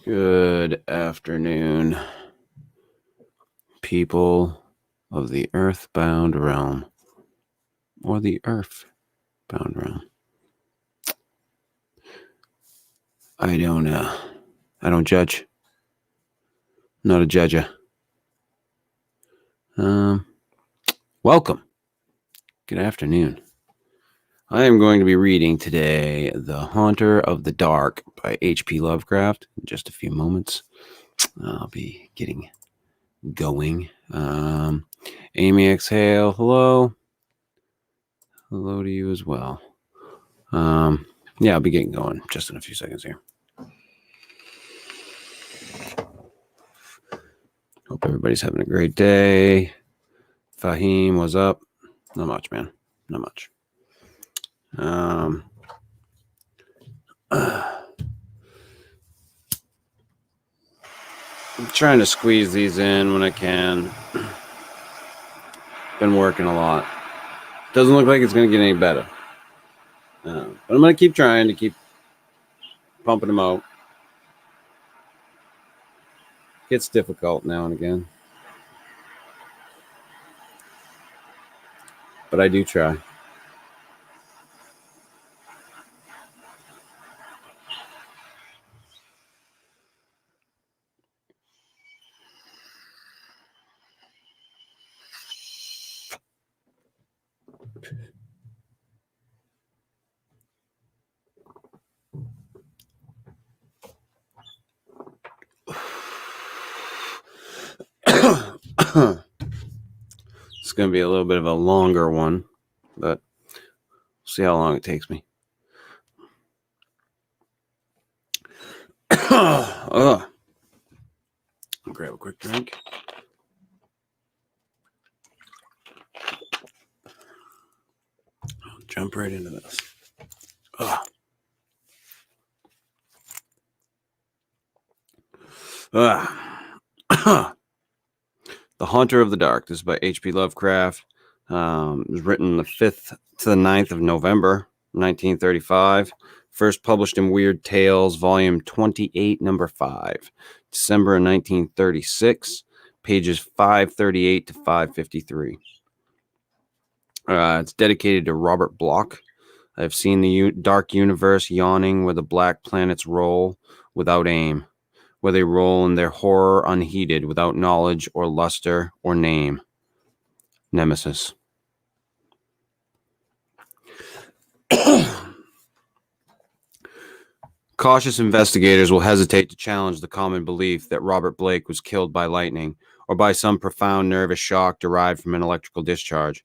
Good afternoon, people of the earthbound realm, or the earthbound realm. I don't judge. Not a judger. Welcome. Good afternoon. I am going to be reading today The Haunter of the Dark by H.P. Lovecraft. In just a few moments, I'll be getting going. Amy Exhale, hello. Hello to you as well. Yeah, I'll be getting going just in a few seconds here. Hope everybody's having a great day. Fahim, what's up? Not much, man. Not much. I'm trying to squeeze these in when I can. Been working a lot. Doesn't look like it's going to get any better. But I'm going to keep trying to keep pumping them out. It's difficult now and again. But I do try. It's going to be a little bit of a longer one, but we'll see how long it takes me. I'll grab a quick drink. I'll jump right into this. The Haunter of the Dark. This is by H.P. Lovecraft. It was written the 5th to the 9th of November, 1935. First published in Weird Tales, Volume 28, Number 5. December of 1936. Pages 538 to 553. It's dedicated to Robert Bloch. I've seen the dark universe yawning where the black planets roll without aim, where they roll in their horror unheeded, without knowledge or luster or name. Nemesis. Cautious investigators will hesitate to challenge the common belief that Robert Blake was killed by lightning or by some profound nervous shock derived from an electrical discharge.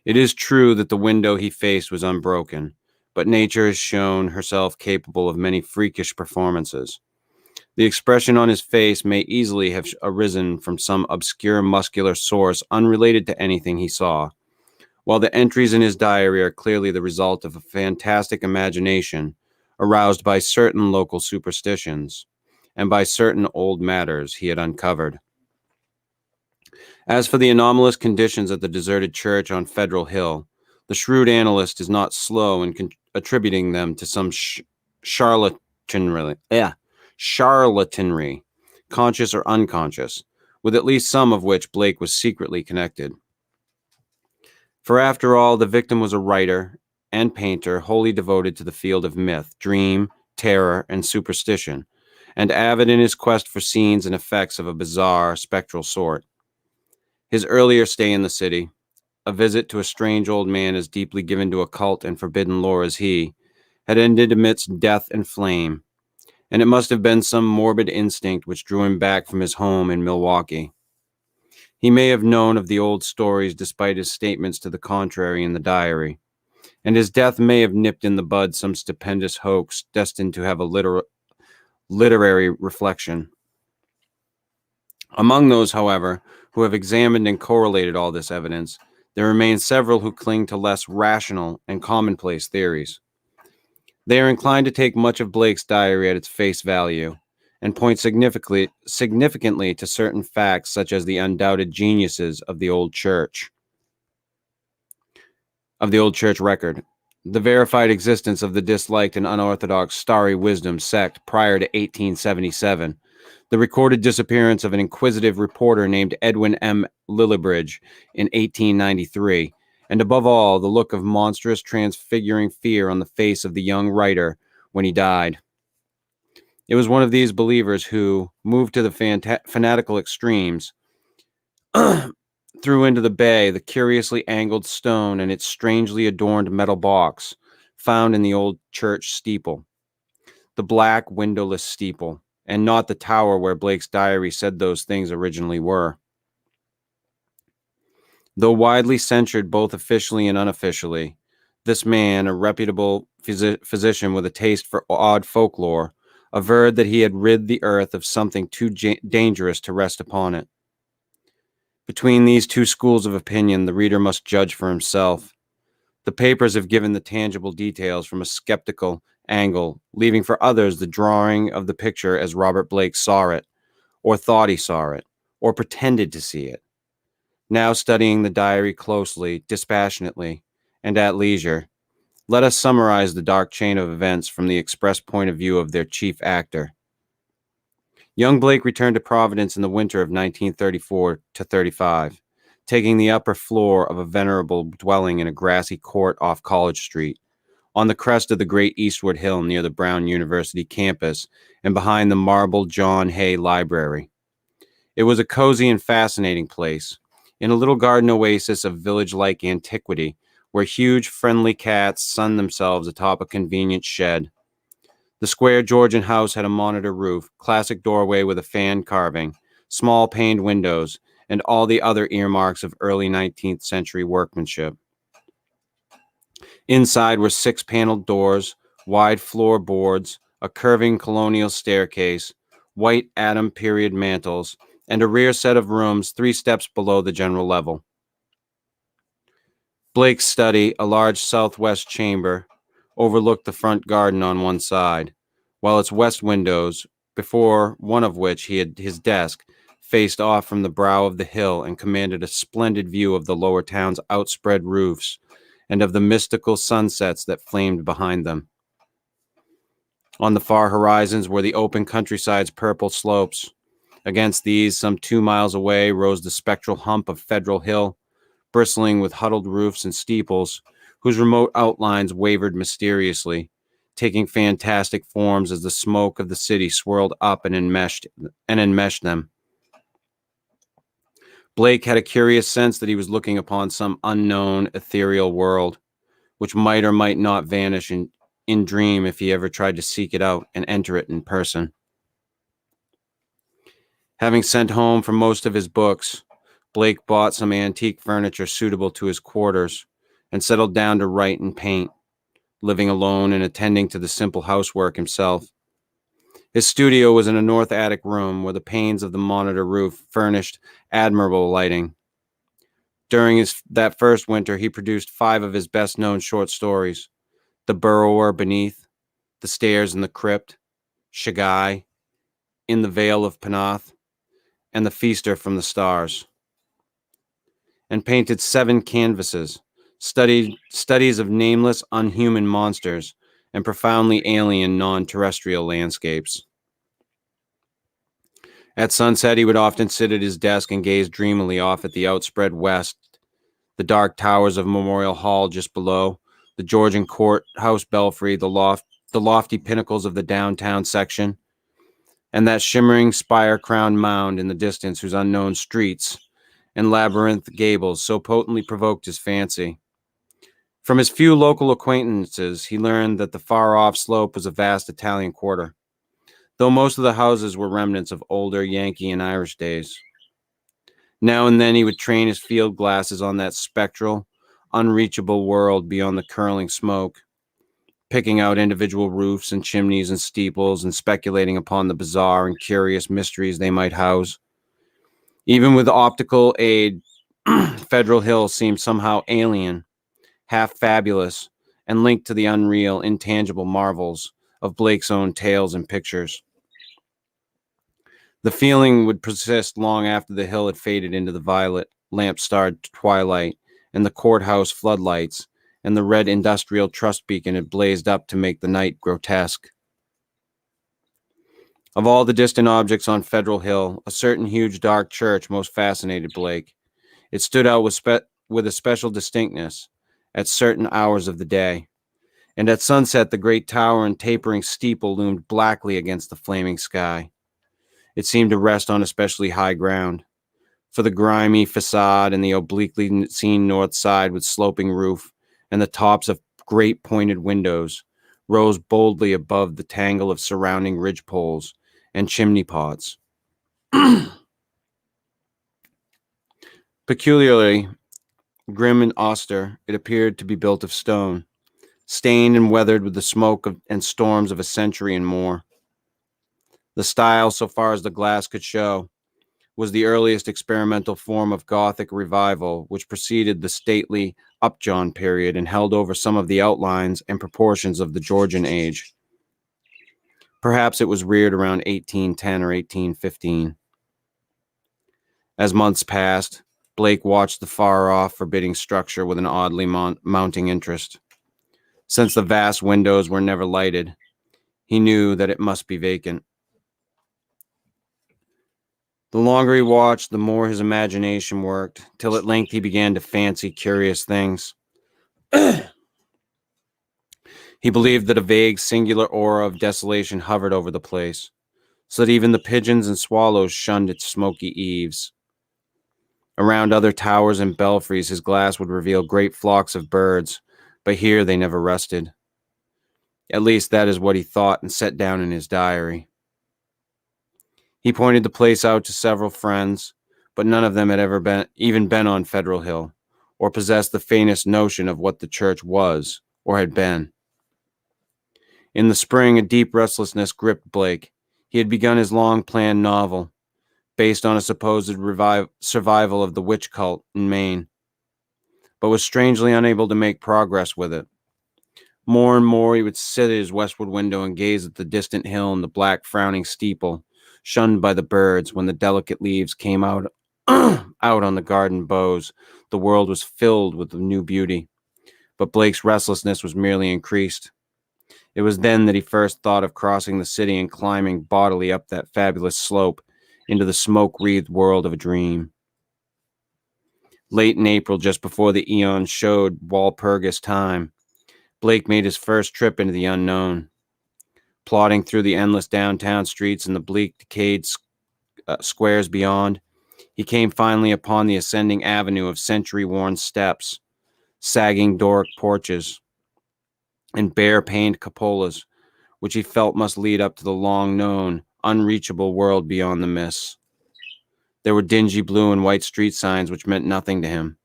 It is true that the window he faced was unbroken, but nature has shown herself capable of many freakish performances. The expression on his face may easily have arisen from some obscure muscular source unrelated to anything he saw, while the entries in his diary are clearly the result of a fantastic imagination aroused by certain local superstitions and by certain old matters he had uncovered. As for the anomalous conditions at the deserted church on Federal Hill, the shrewd analyst is not slow in attributing them to some charlatanry, conscious or unconscious, with at least some of which Blake was secretly connected. For after all, the victim was a writer and painter wholly devoted to the field of myth, dream, terror, and superstition, and avid in his quest for scenes and effects of a bizarre, spectral sort. His earlier stay in the city, a visit to a strange old man as deeply given to occult and forbidden lore as he, had ended amidst death and flame, and it must have been some morbid instinct which drew him back from his home in Milwaukee. He may have known of the old stories despite his statements to the contrary in the diary, and his death may have nipped in the bud some stupendous hoax destined to have a literary reflection. Among those, however, who have examined and correlated all this evidence, there remain several who cling to less rational and commonplace theories. They are inclined to take much of Blake's diary at its face value and point significantly to certain facts such as the undoubted geniuses of the old church record. the verified existence of the disliked and unorthodox Starry Wisdom sect prior to 1877, the recorded disappearance of an inquisitive reporter named Edwin M. Lillibridge in 1893, and above all, the look of monstrous, transfiguring fear on the face of the young writer when he died. It was one of these believers who, moved to the fanatical extremes, threw into the bay the curiously angled stone and its strangely adorned metal box found in the old church steeple, the black windowless steeple, and not the tower where Blake's diary said those things originally were. Though widely censured both officially and unofficially, this man, a reputable physician with a taste for odd folklore, averred that he had rid the earth of something too dangerous to rest upon it. Between these two schools of opinion, the reader must judge for himself. The papers have given the tangible details from a skeptical angle, leaving for others the drawing of the picture as Robert Blake saw it, or thought he saw it, or pretended to see it. Now studying the diary closely, dispassionately, and at leisure, let us summarize the dark chain of events from the express point of view of their chief actor. Young Blake returned to Providence in the winter of 1934 to 35, taking the upper floor of a venerable dwelling in a grassy court off College Street, on the crest of the great Eastward Hill near the Brown University campus and behind the marble John Hay Library. It was a cozy and fascinating place, in a little garden oasis of village-like antiquity, where huge, friendly cats sunned themselves atop a convenient shed. The square Georgian house had a monitor roof, classic doorway with a fan carving, small paned windows, and all the other earmarks of early 19th century workmanship. Inside were 6 paneled doors, wide floorboards, a curving colonial staircase, white Adam period mantels, and a rear set of rooms 3 steps below the general level. Blake's study, a large southwest chamber, overlooked the front garden on one side, while its west windows, before one of which he had his desk, faced off from the brow of the hill and commanded a splendid view of the lower town's outspread roofs and of the mystical sunsets that flamed behind them. On the far horizons were the open countryside's purple slopes. Against these, some 2 miles away, rose the spectral hump of Federal Hill, bristling with huddled roofs and steeples, whose remote outlines wavered mysteriously, taking fantastic forms as the smoke of the city swirled up and enmeshed them. Blake had a curious sense that he was looking upon some unknown, ethereal world, which might or might not vanish in dream if he ever tried to seek it out and enter it in person. Having sent home for most of his books, Blake bought some antique furniture suitable to his quarters and settled down to write and paint, living alone and attending to the simple housework himself. His studio was in a north attic room where the panes of the monitor roof furnished admirable lighting. During that first winter, he produced 5 of his best-known short stories: The Burrower Beneath, The Stairs in the Crypt, Shagai, In the Vale of Panath, and The Feaster from the Stars, and painted 7 canvases, studies of nameless, unhuman monsters and profoundly alien non-terrestrial landscapes. At sunset, he would often sit at his desk and gaze dreamily off at the outspread west, the dark towers of Memorial Hall just below, the Georgian courthouse belfry, the lofty pinnacles of the downtown section, and that shimmering spire-crowned mound in the distance whose unknown streets and labyrinth gables so potently provoked his fancy. From his few local acquaintances, he learned that the far-off slope was a vast Italian quarter, though most of the houses were remnants of older Yankee and Irish days. Now and then he would train his field glasses on that spectral, unreachable world beyond the curling smoke, picking out individual roofs and chimneys and steeples and speculating upon the bizarre and curious mysteries they might house. Even with optical aid, Federal Hill seemed somehow alien, half fabulous, and linked to the unreal, intangible marvels of Blake's own tales and pictures. The feeling would persist long after the hill had faded into the violet, lamp-starred twilight and the courthouse floodlights, and the red industrial trust beacon had blazed up to make the night grotesque. Of all the distant objects on Federal Hill, a certain huge dark church most fascinated Blake. It stood out with a special distinctness at certain hours of the day, and at sunset the great tower and tapering steeple loomed blackly against the flaming sky. It seemed to rest on especially high ground, for the grimy facade and the obliquely seen north side with sloping roof and the tops of great pointed windows rose boldly above the tangle of surrounding ridgepoles and chimney pots. Peculiarly grim and austere, it appeared to be built of stone, stained and weathered with the smoke and storms of a century and more. The style, so far as the glass could show, was the earliest experimental form of Gothic revival, which preceded the stately Upjohn period and held over some of the outlines and proportions of the Georgian age. Perhaps it was reared around 1810 or 1815. As months passed, Blake watched the far-off, forbidding structure with an oddly mounting interest. Since the vast windows were never lighted, he knew that it must be vacant. The longer he watched, the more his imagination worked, till at length he began to fancy curious things. He believed that a vague, singular aura of desolation hovered over the place, so that even the pigeons and swallows shunned its smoky eaves. Around other towers and belfries, his glass would reveal great flocks of birds, but here they never rested. At least that is what he thought and set down in his diary. He pointed the place out to several friends, but none of them had ever even been on Federal Hill, or possessed the faintest notion of what the church was, or had been. In the spring, a deep restlessness gripped Blake. He had begun his long-planned novel, based on a supposed survival of the witch cult in Maine, but was strangely unable to make progress with it. More and more he would sit at his westward window and gaze at the distant hill and the black frowning steeple, shunned by the birds. When the delicate leaves came out out on the garden boughs, the world was filled with new beauty, but Blake's restlessness was merely increased. It was then that he first thought of crossing the city and climbing bodily up that fabulous slope into the smoke-wreathed world of a dream. Late in April, just before the eon showed Walpurgis time, Blake made his first trip into the unknown. Plodding through the endless downtown streets and the bleak, decayed squares beyond, he came finally upon the ascending avenue of century-worn steps, sagging Doric porches, and bare-paned cupolas, which he felt must lead up to the long-known, unreachable world beyond the mists. There were dingy blue and white street signs which meant nothing to him.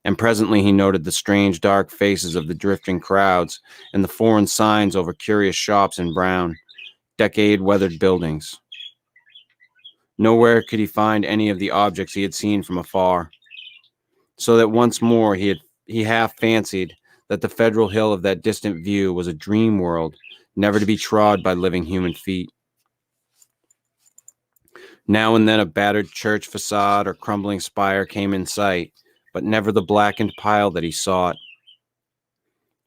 And presently he noted the strange dark faces of the drifting crowds and the foreign signs over curious shops in brown, decade-weathered buildings. Nowhere could he find any of the objects he had seen from afar, so that once more he half fancied that the Federal Hill of that distant view was a dream world, never to be trod by living human feet. Now and then a battered church facade or crumbling spire came in sight, but never the blackened pile that he sought.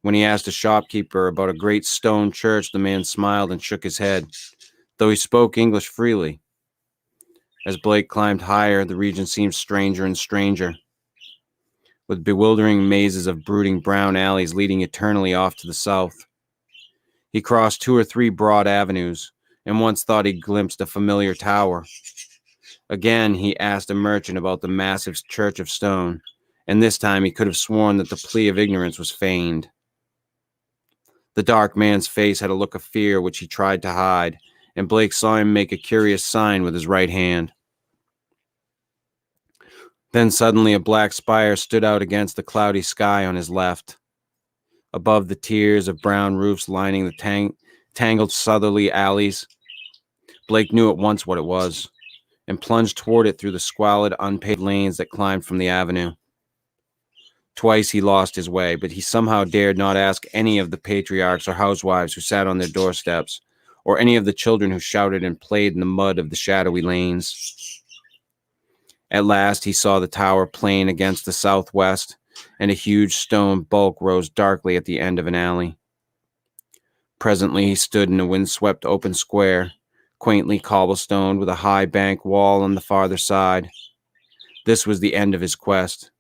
When he asked a shopkeeper about a great stone church, the man smiled and shook his head, though he spoke English freely. As Blake climbed higher, the region seemed stranger and stranger, with bewildering mazes of brooding brown alleys leading eternally off to the south. He crossed 2 or 3 broad avenues, and once thought he glimpsed a familiar tower. Again, he asked a merchant about the massive church of stone, and this time he could have sworn that the plea of ignorance was feigned. The dark man's face had a look of fear which he tried to hide, and Blake saw him make a curious sign with his right hand. Then suddenly a black spire stood out against the cloudy sky on his left. Above the tiers of brown roofs lining the tangled southerly alleys, Blake knew at once what it was, and plunged toward it through the squalid, unpaved lanes that climbed from the avenue. Twice he lost his way, but he somehow dared not ask any of the patriarchs or housewives who sat on their doorsteps, or any of the children who shouted and played in the mud of the shadowy lanes. At last he saw the tower plain against the southwest, and a huge stone bulk rose darkly at the end of an alley. Presently he stood in a windswept open square, quaintly cobblestoned with a high bank wall on the farther side. This was the end of his quest,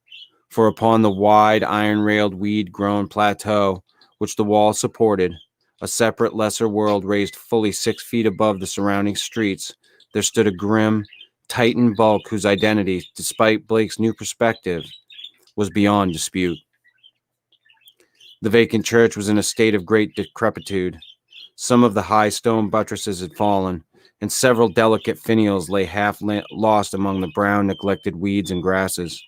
for upon the wide iron-railed weed-grown plateau which the wall supported, a separate lesser world raised fully 6 feet above the surrounding streets, there stood a grim, Titan bulk whose identity, despite Blake's new perspective, was beyond dispute. The vacant church was in a state of great decrepitude. Some of the high stone buttresses had fallen, and several delicate finials lay half lost among the brown, neglected weeds and grasses.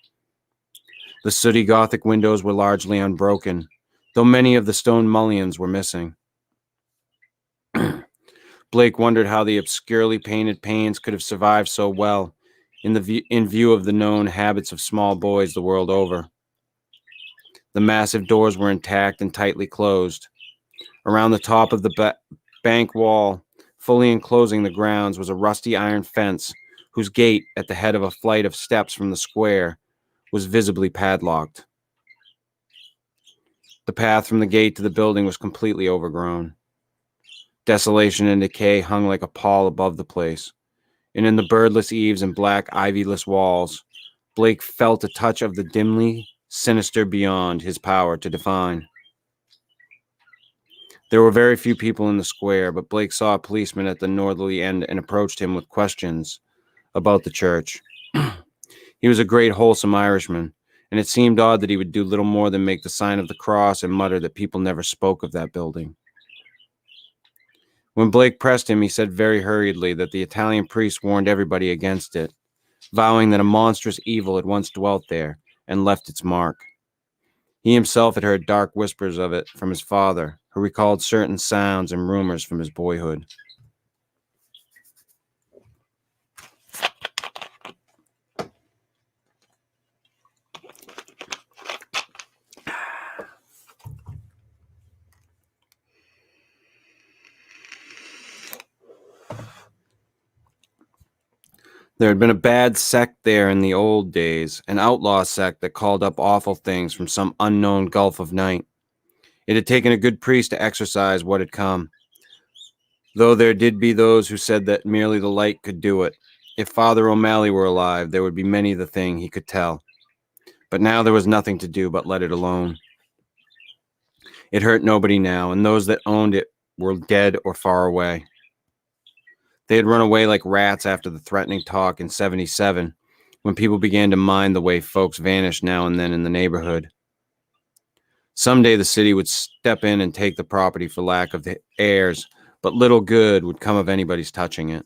The sooty Gothic windows were largely unbroken, though many of the stone mullions were missing. Blake wondered how the obscurely painted panes could have survived so well, in view of the known habits of small boys the world over. The massive doors were intact and tightly closed. Around the top of the bank wall, fully enclosing the grounds, was a rusty iron fence whose gate, at the head of a flight of steps from the square, was visibly padlocked. The path from the gate to the building was completely overgrown. Desolation and decay hung like a pall above the place, and in the birdless eaves and black ivyless walls, Blake felt a touch of the dimly sinister beyond his power to define. There were very few people in the square, but Blake saw a policeman at the northerly end and approached him with questions about the church. He was a great, wholesome Irishman, and it seemed odd that he would do little more than make the sign of the cross and mutter that people never spoke of that building. When Blake pressed him, he said very hurriedly that the Italian priest warned everybody against it, vowing that a monstrous evil had once dwelt there and left its mark. He himself had heard dark whispers of it from his father, who recalled certain sounds and rumors from his boyhood. There had been a bad sect there in the old days, an outlaw sect that called up awful things from some unknown gulf of night. It had taken a good priest to exorcise what had come, though there did be those who said that merely the light could do it. If Father O'Malley were alive, there would be many the thing he could tell. But now there was nothing to do but let it alone. It hurt nobody now, and those that owned it were dead or far away. They had run away like rats after the threatening talk in '77, when people began to mind the way folks vanished now and then in the neighborhood. Someday the city would step in and take the property for lack of the heirs, but little good would come of anybody's touching it.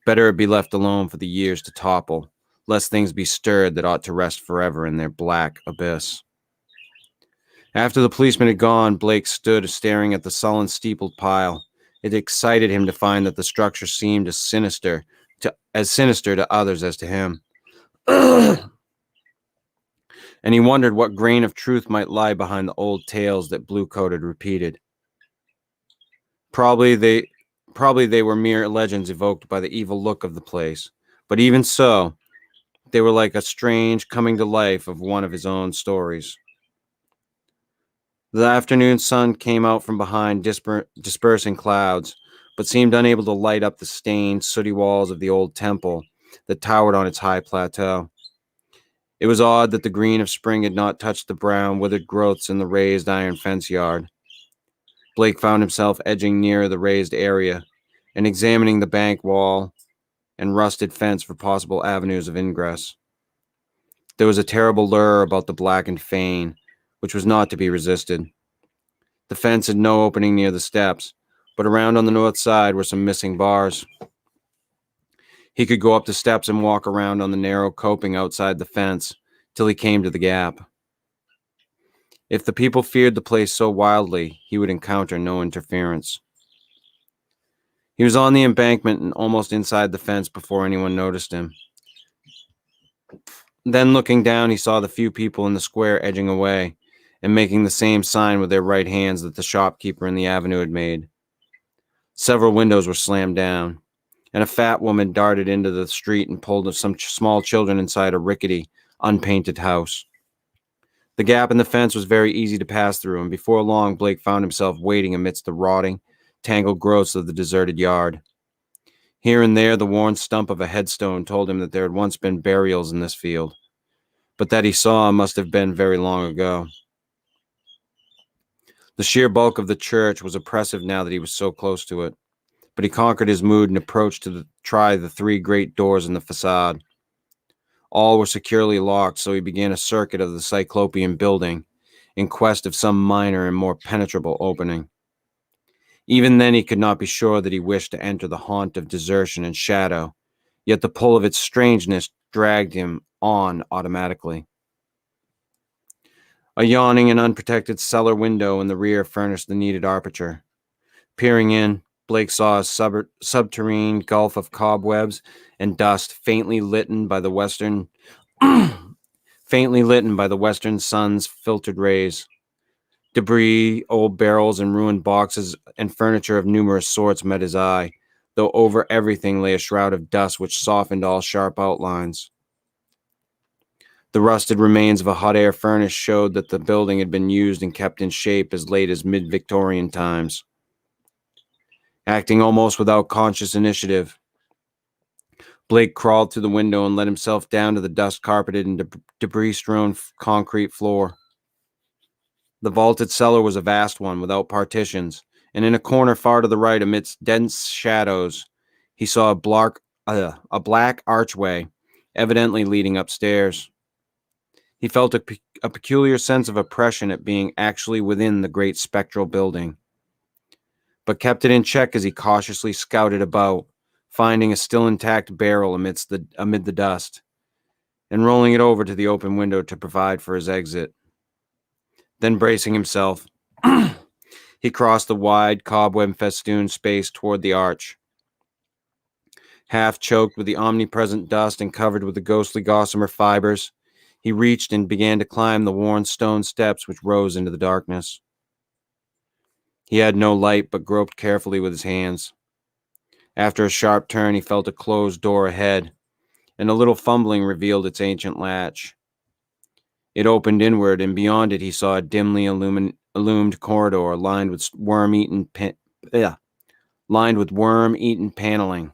Better it be left alone for the years to topple, lest things be stirred that ought to rest forever in their black abyss. After the policeman had gone, Blake stood staring at the sullen steepled pile. It excited him to find that the structure seemed as sinister to others as to him. And he wondered what grain of truth might lie behind the old tales that Bluecoat had repeated. Probably they were mere legends evoked by the evil look of the place, but even so, they were like a strange coming to life of one of his own stories. The afternoon sun came out from behind dispersing clouds, but seemed unable to light up the stained, sooty walls of the old temple that towered on its high plateau. It was odd that the green of spring had not touched the brown, withered growths in the raised iron fence yard. Blake found himself edging nearer the raised area and examining the bank wall and rusted fence for possible avenues of ingress. There was a terrible lure about the blackened fane, which was not to be resisted. The fence had no opening near the steps, but around on the north side were some missing bars. He could go up the steps and walk around on the narrow coping outside the fence till he came to the gap. If the people feared the place so wildly, he would encounter no interference. He was on the embankment and almost inside the fence before anyone noticed him. Then, looking down, he saw the few people in the square edging away and making the same sign with their right hands that the shopkeeper in the avenue had made. Several windows were slammed down, and a fat woman darted into the street and pulled some small children inside a rickety, unpainted house. The gap in the fence was very easy to pass through, and before long Blake found himself waiting amidst the rotting, tangled growths of the deserted yard. Here and there the worn stump of a headstone told him that there had once been burials in this field, but that he saw must have been very long ago. The sheer bulk of the church was oppressive now that he was so close to it, but he conquered his mood and approached to try the 3 great doors in the facade. All were securely locked, so he began a circuit of the Cyclopean building in quest of some minor and more penetrable opening. Even then he could not be sure that he wished to enter the haunt of desertion and shadow, yet the pull of its strangeness dragged him on automatically. A yawning and unprotected cellar window in the rear furnished the needed aperture. Peering in, Blake saw a subterranean gulf of cobwebs and dust faintly lit by the western sun's filtered rays. Debris, old barrels, and ruined boxes and furniture of numerous sorts met his eye, though over everything lay a shroud of dust which softened all sharp outlines. The rusted remains of a hot air furnace showed that the building had been used and kept in shape as late as mid-Victorian times. Acting almost without conscious initiative, Blake crawled through the window and let himself down to the dust-carpeted and debris-strewn concrete floor. The vaulted cellar was a vast one, without partitions, and in a corner far to the right, amidst dense shadows, he saw a black archway, evidently leading upstairs. He felt a peculiar sense of oppression at being actually within the great spectral building, but kept it in check as he cautiously scouted about, finding a still intact barrel amid the dust, and rolling it over to the open window to provide for his exit. Then, bracing himself, he crossed the wide, cobweb-festooned space toward the arch. Half choked with the omnipresent dust and covered with the ghostly gossamer fibers, he reached and began to climb the worn stone steps which rose into the darkness. He had no light, but groped carefully with his hands. After a sharp turn, he felt a closed door ahead, and a little fumbling revealed its ancient latch. It opened inward, and beyond it he saw a dimly illumined corridor lined with worm-eaten paneling.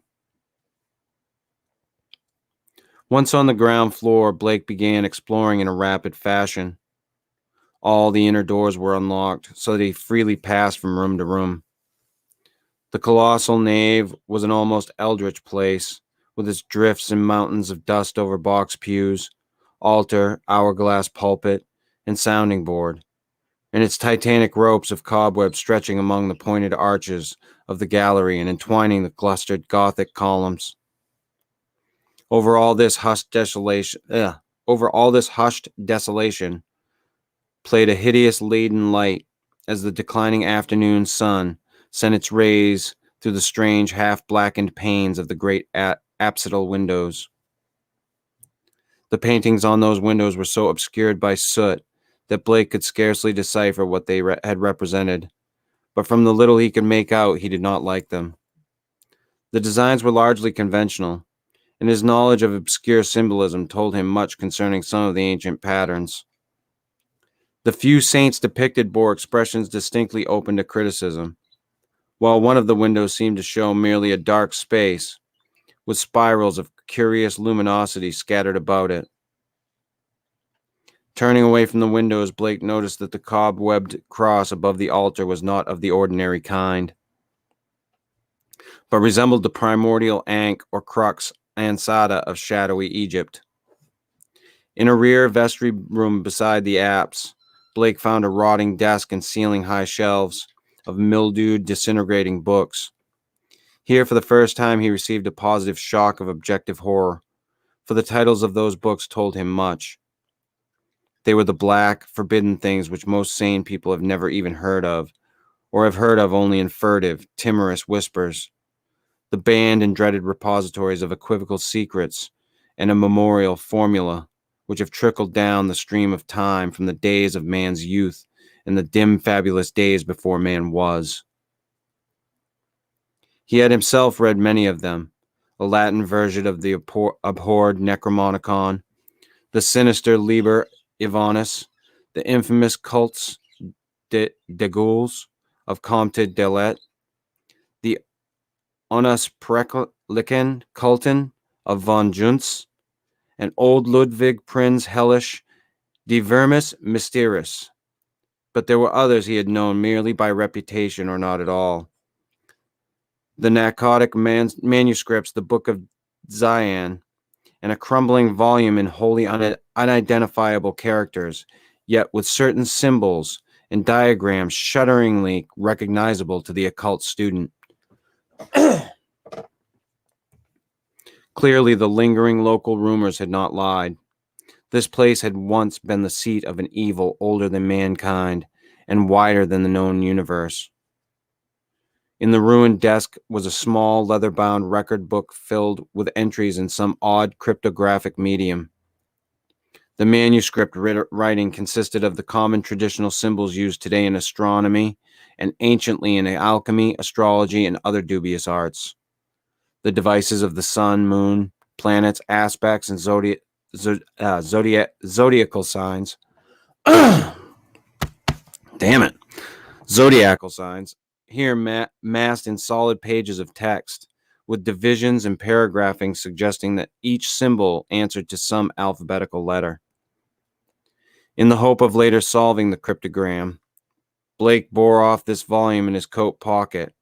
Once on the ground floor, Blake began exploring in a rapid fashion. All the inner doors were unlocked, so that he freely passed from room to room. The colossal nave was an almost eldritch place, with its drifts and mountains of dust over box pews, altar, hourglass pulpit, and sounding board, and its titanic ropes of cobweb stretching among the pointed arches of the gallery and entwining the clustered Gothic columns. Over all this hushed desolation played a hideous leaden light as the declining afternoon sun sent its rays through the strange half-blackened panes of the great apsidal windows. The paintings on those windows were so obscured by soot that Blake could scarcely decipher what they had represented, but from the little he could make out, he did not like them. The designs were largely conventional, and his knowledge of obscure symbolism told him much concerning some of the ancient patterns. The few saints depicted bore expressions distinctly open to criticism, while one of the windows seemed to show merely a dark space, with spirals of curious luminosity scattered about it. Turning away from the windows, Blake noticed that the cobwebbed cross above the altar was not of the ordinary kind, but resembled the primordial ankh or crux ansata of shadowy Egypt. In a rear vestry room beside the apse, Blake found a rotting desk and ceiling-high shelves of mildewed, disintegrating books. Here, for the first time, he received a positive shock of objective horror, for the titles of those books told him much. They were the black, forbidden things which most sane people have never even heard of, or have heard of only in furtive, timorous whispers. The banned and dreaded repositories of equivocal secrets and immemorial formula which have trickled down the stream of time from the days of man's youth and the dim, fabulous days before man was. He had himself read many of them, a Latin version of the abhorred Necromonicon, the sinister Liber Ivanus, the infamous cults de Gaules of Comte de Lette, the Unsprechlichen Kulten of von Junz, and old Ludwig Prinz Hellish de Vermis Mysterious. But there were others he had known merely by reputation or not at all. The narcotic manuscripts, the Book of Zion, and a crumbling volume in wholly unidentifiable characters, yet with certain symbols and diagrams shudderingly recognizable to the occult student. Clearly, the lingering local rumors had not lied. This place had once been the seat of an evil older than mankind and wider than the known universe. In the ruined desk was a small leather-bound record book filled with entries in some odd cryptographic medium. The manuscript writing consisted of the common traditional symbols used today in astronomy and anciently in alchemy, astrology, and other dubious arts. The devices of the sun, moon, planets, aspects, and zodiacal signs. Damn it. Zodiacal signs, here massed in solid pages of text, with divisions and paragraphing suggesting that each symbol answered to some alphabetical letter. In the hope of later solving the cryptogram, Blake bore off this volume in his coat pocket.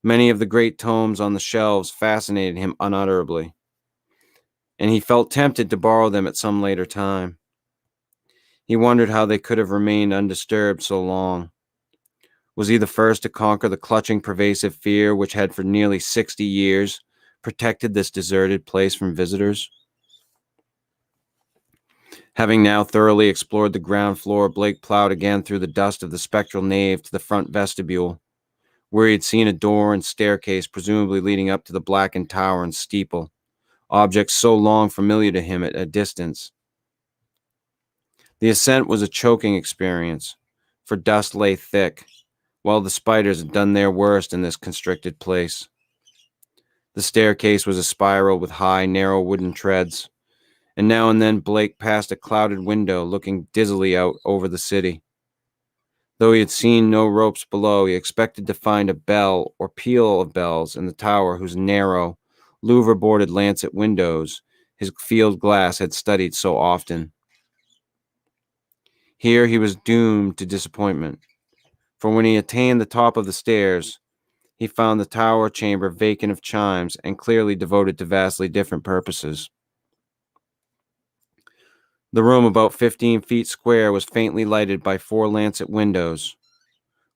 Many of the great tomes on the shelves fascinated him unutterably, and he felt tempted to borrow them at some later time. He wondered how they could have remained undisturbed so long. Was he the first to conquer the clutching, pervasive fear which had for nearly 60 years protected this deserted place from visitors? Having now thoroughly explored the ground floor, Blake plowed again through the dust of the spectral nave to the front vestibule, where he had seen a door and staircase presumably leading up to the blackened tower and steeple, objects so long familiar to him at a distance. The ascent was a choking experience, for dust lay thick, while the spiders had done their worst in this constricted place. The staircase was a spiral with high, narrow wooden treads, and now and then Blake passed a clouded window looking dizzily out over the city. Though he had seen no ropes below, he expected to find a bell or peal of bells in the tower whose narrow, louver-boarded lancet windows his field glass had studied so often. Here he was doomed to disappointment, for when he attained the top of the stairs, he found the tower chamber vacant of chimes and clearly devoted to vastly different purposes. The room, about 15 feet square, was faintly lighted by 4 lancet windows,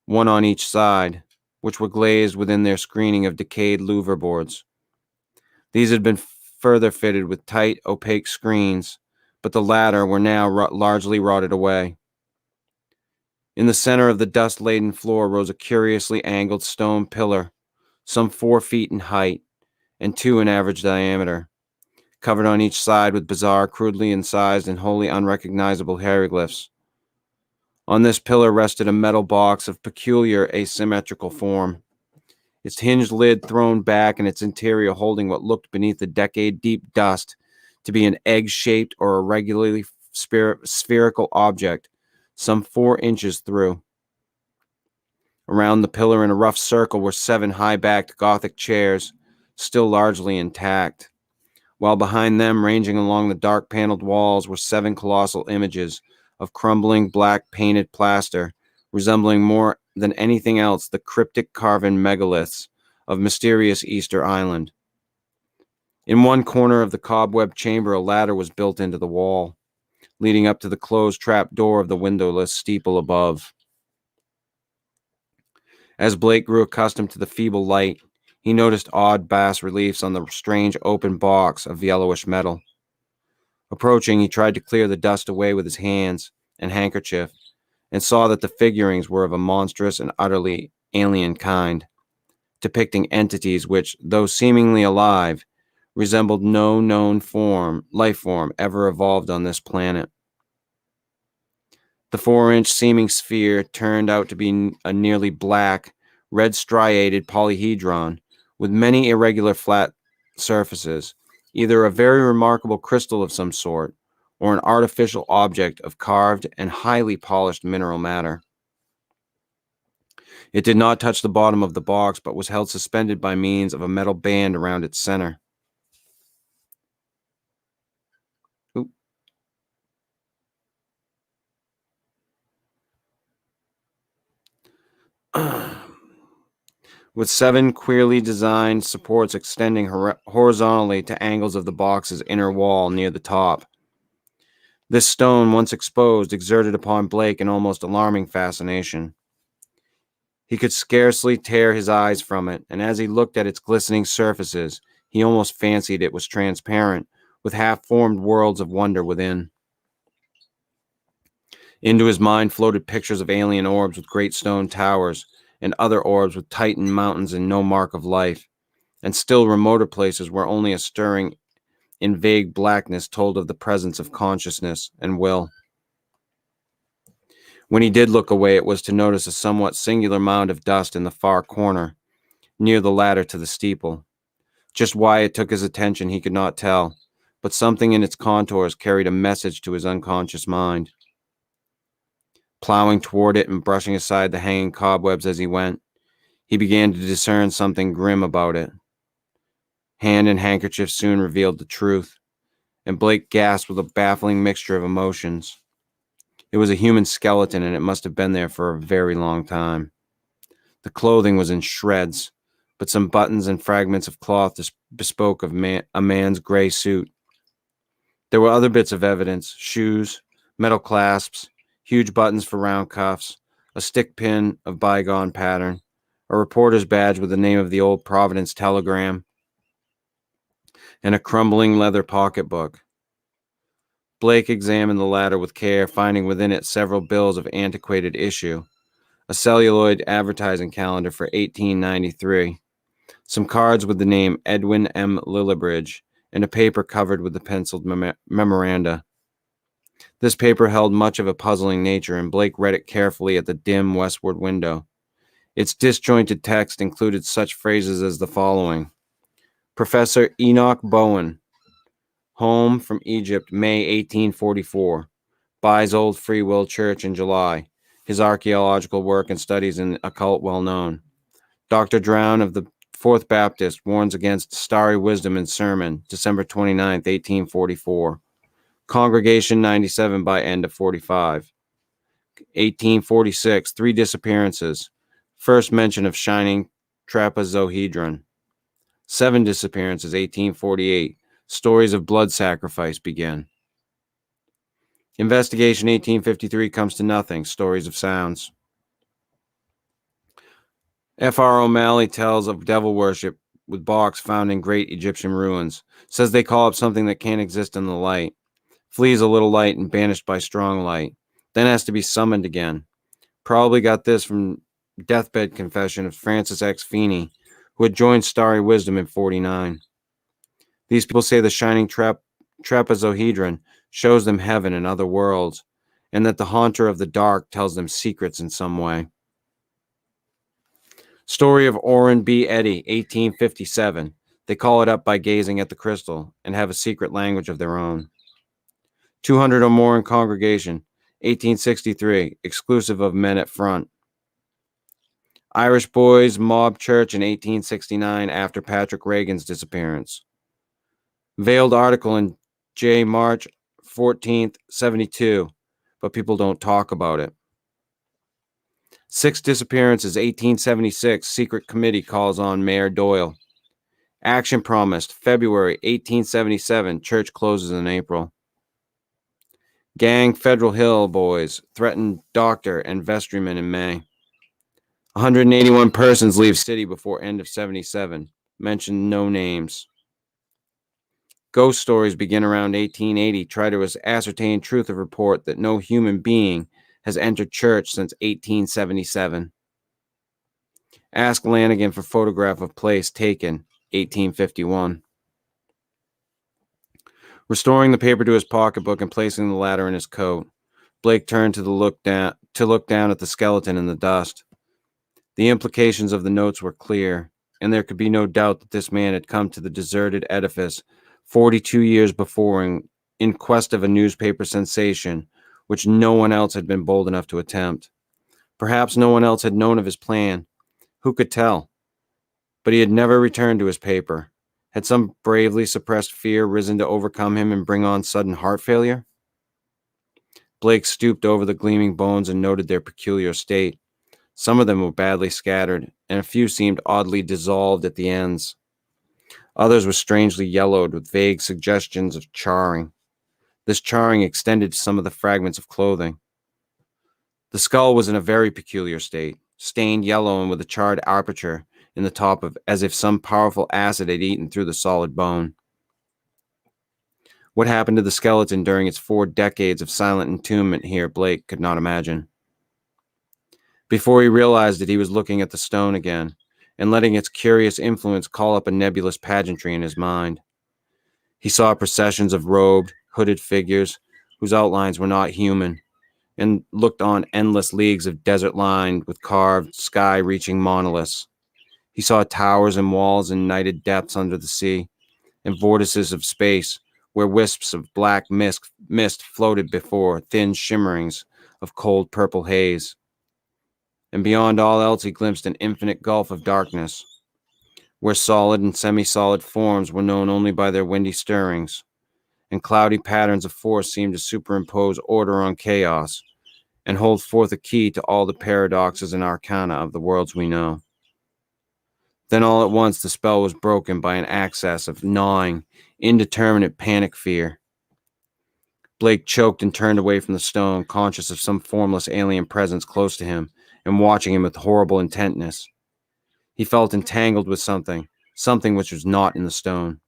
one on each side, which were glazed within their screening of decayed louver boards. These had been further fitted with tight, opaque screens, but the latter were now largely rotted away. In the center of the dust-laden floor rose a curiously angled stone pillar, some 4 feet in height and 2 in average diameter, covered on each side with bizarre, crudely incised and wholly unrecognizable hieroglyphs. On this pillar rested a metal box of peculiar asymmetrical form, its hinged lid thrown back and its interior holding what looked beneath the decade-deep dust to be an egg-shaped or irregularly spherical object, some 4 inches through. Around the pillar in a rough circle were 7 high-backed Gothic chairs, still largely intact, while behind them, ranging along the dark paneled walls, were 7 colossal images of crumbling black painted plaster, resembling more than anything else the cryptic carven megaliths of mysterious Easter Island. In one corner of the cobweb chamber, a ladder was built into the wall, leading up to the closed trap door of the windowless steeple above. As Blake grew accustomed to the feeble light, he noticed odd bas-reliefs on the strange open box of yellowish metal. Approaching, he tried to clear the dust away with his hands and handkerchief, and saw that the figurines were of a monstrous and utterly alien kind, depicting entities which, though seemingly alive, resembled no known life form ever evolved on this planet. The 4-inch seeming sphere turned out to be a nearly black, red striated polyhedron with many irregular flat surfaces, either a very remarkable crystal of some sort, or an artificial object of carved and highly polished mineral matter. It did not touch the bottom of the box, but was held suspended by means of a metal band around its center. Oop. With 7 queerly designed supports extending horizontally to angles of the box's inner wall near the top. This stone, once exposed, exerted upon Blake an almost alarming fascination. He could scarcely tear his eyes from it, and as he looked at its glistening surfaces, he almost fancied it was transparent, with half-formed worlds of wonder within. Into his mind floated pictures of alien orbs with great stone towers, and other orbs with Titan mountains and no mark of life, and still remoter places where only a stirring in vague blackness told of the presence of consciousness and will. When he did look away, it was to notice a somewhat singular mound of dust in the far corner, near the ladder to the steeple. Just why it took his attention he could not tell, but something in its contours carried a message to his unconscious mind. Plowing toward it and brushing aside the hanging cobwebs as he went, he began to discern something grim about it. Hand and handkerchief soon revealed the truth, and Blake gasped with a baffling mixture of emotions. It was a human skeleton, and it must have been there for a very long time. The clothing was in shreds, but some buttons and fragments of cloth bespoke of a man's gray suit. There were other bits of evidence: shoes, metal clasps, huge buttons for round cuffs, a stick pin of bygone pattern, a reporter's badge with the name of the old Providence Telegram, and a crumbling leather pocketbook. Blake examined the latter with care, finding within it several bills of antiquated issue, a celluloid advertising calendar for 1893, some cards with the name Edwin M. Lillibridge, and a paper covered with the penciled memoranda. This paper held much of a puzzling nature, and Blake read it carefully at the dim westward window. Its disjointed text included such phrases as the following: Professor Enoch Bowen, home from Egypt, May 1844. Buys Old Free Will Church in July. His archaeological work and studies in occult well known. Dr. Drown of the Fourth Baptist warns against starry wisdom in sermon, December 29, 1844. Congregation 97 by end of 45. 1846, 3 disappearances. First mention of shining trapezohedron. 7 disappearances, 1848. Stories of blood sacrifice begin. Investigation 1853 comes to nothing. Stories of sounds. F.R. O'Malley tells of devil worship with box found in great Egyptian ruins. Says they call up something that can't exist in the light. Flees a little light and banished by strong light. Then has to be summoned again. Probably got this from deathbed confession of Francis X. Feeney, who had joined Starry Wisdom in 49. These people say the shining trapezohedron shows them heaven and other worlds, and that the haunter of the dark tells them secrets in some way. Story of Orrin B. Eddy, 1857. They call it up by gazing at the crystal and have a secret language of their own. 200 or more in congregation, 1863, exclusive of men at front. Irish Boys Mob Church in 1869 after Patrick Reagan's disappearance. Veiled article in J. March 14th, 72, but people don't talk about it. 6 disappearances, 1876, secret committee calls on Mayor Doyle. Action promised, February 1877, church closes in April. Gang Federal Hill boys threatened doctor and vestryman in May. 181 persons leave city before end of 77. Mention no names. Ghost stories begin around 1880. Try to ascertain truth of report that no human being has entered church since 1877. Ask Lanigan for photograph of place taken, 1851. Restoring the paper to his pocketbook and placing the latter in his coat, Blake turned to look down at the skeleton in the dust. The implications of the notes were clear, and there could be no doubt that this man had come to the deserted edifice 42 years before in quest of a newspaper sensation, which no one else had been bold enough to attempt. Perhaps no one else had known of his plan. Who could tell? But he had never returned to his paper. Had some bravely suppressed fear risen to overcome him and bring on sudden heart failure? Blake stooped over the gleaming bones and noted their peculiar state. Some of them were badly scattered, and a few seemed oddly dissolved at the ends. Others were strangely yellowed with vague suggestions of charring. This charring extended to some of the fragments of clothing. The skull was in a very peculiar state, stained yellow and with a charred aperture in the top of, as if some powerful acid had eaten through the solid bone. What happened to the skeleton during its 4 decades of silent entombment here, Blake could not imagine. Before he realized it, he was looking at the stone again, and letting its curious influence call up a nebulous pageantry in his mind. He saw processions of robed, hooded figures whose outlines were not human, and looked on endless leagues of desert lined with carved, sky-reaching monoliths. He saw towers and walls in nighted depths under the sea, and vortices of space where wisps of black mist floated before thin shimmerings of cold purple haze. And beyond all else he glimpsed an infinite gulf of darkness, where solid and semi-solid forms were known only by their windy stirrings, and cloudy patterns of force seemed to superimpose order on chaos, and hold forth a key to all the paradoxes and arcana of the worlds we know. Then all at once the spell was broken by an access of gnawing, indeterminate panic fear. Blake choked and turned away from the stone, conscious of some formless alien presence close to him and watching him with horrible intentness. He felt entangled with something which was not in the stone,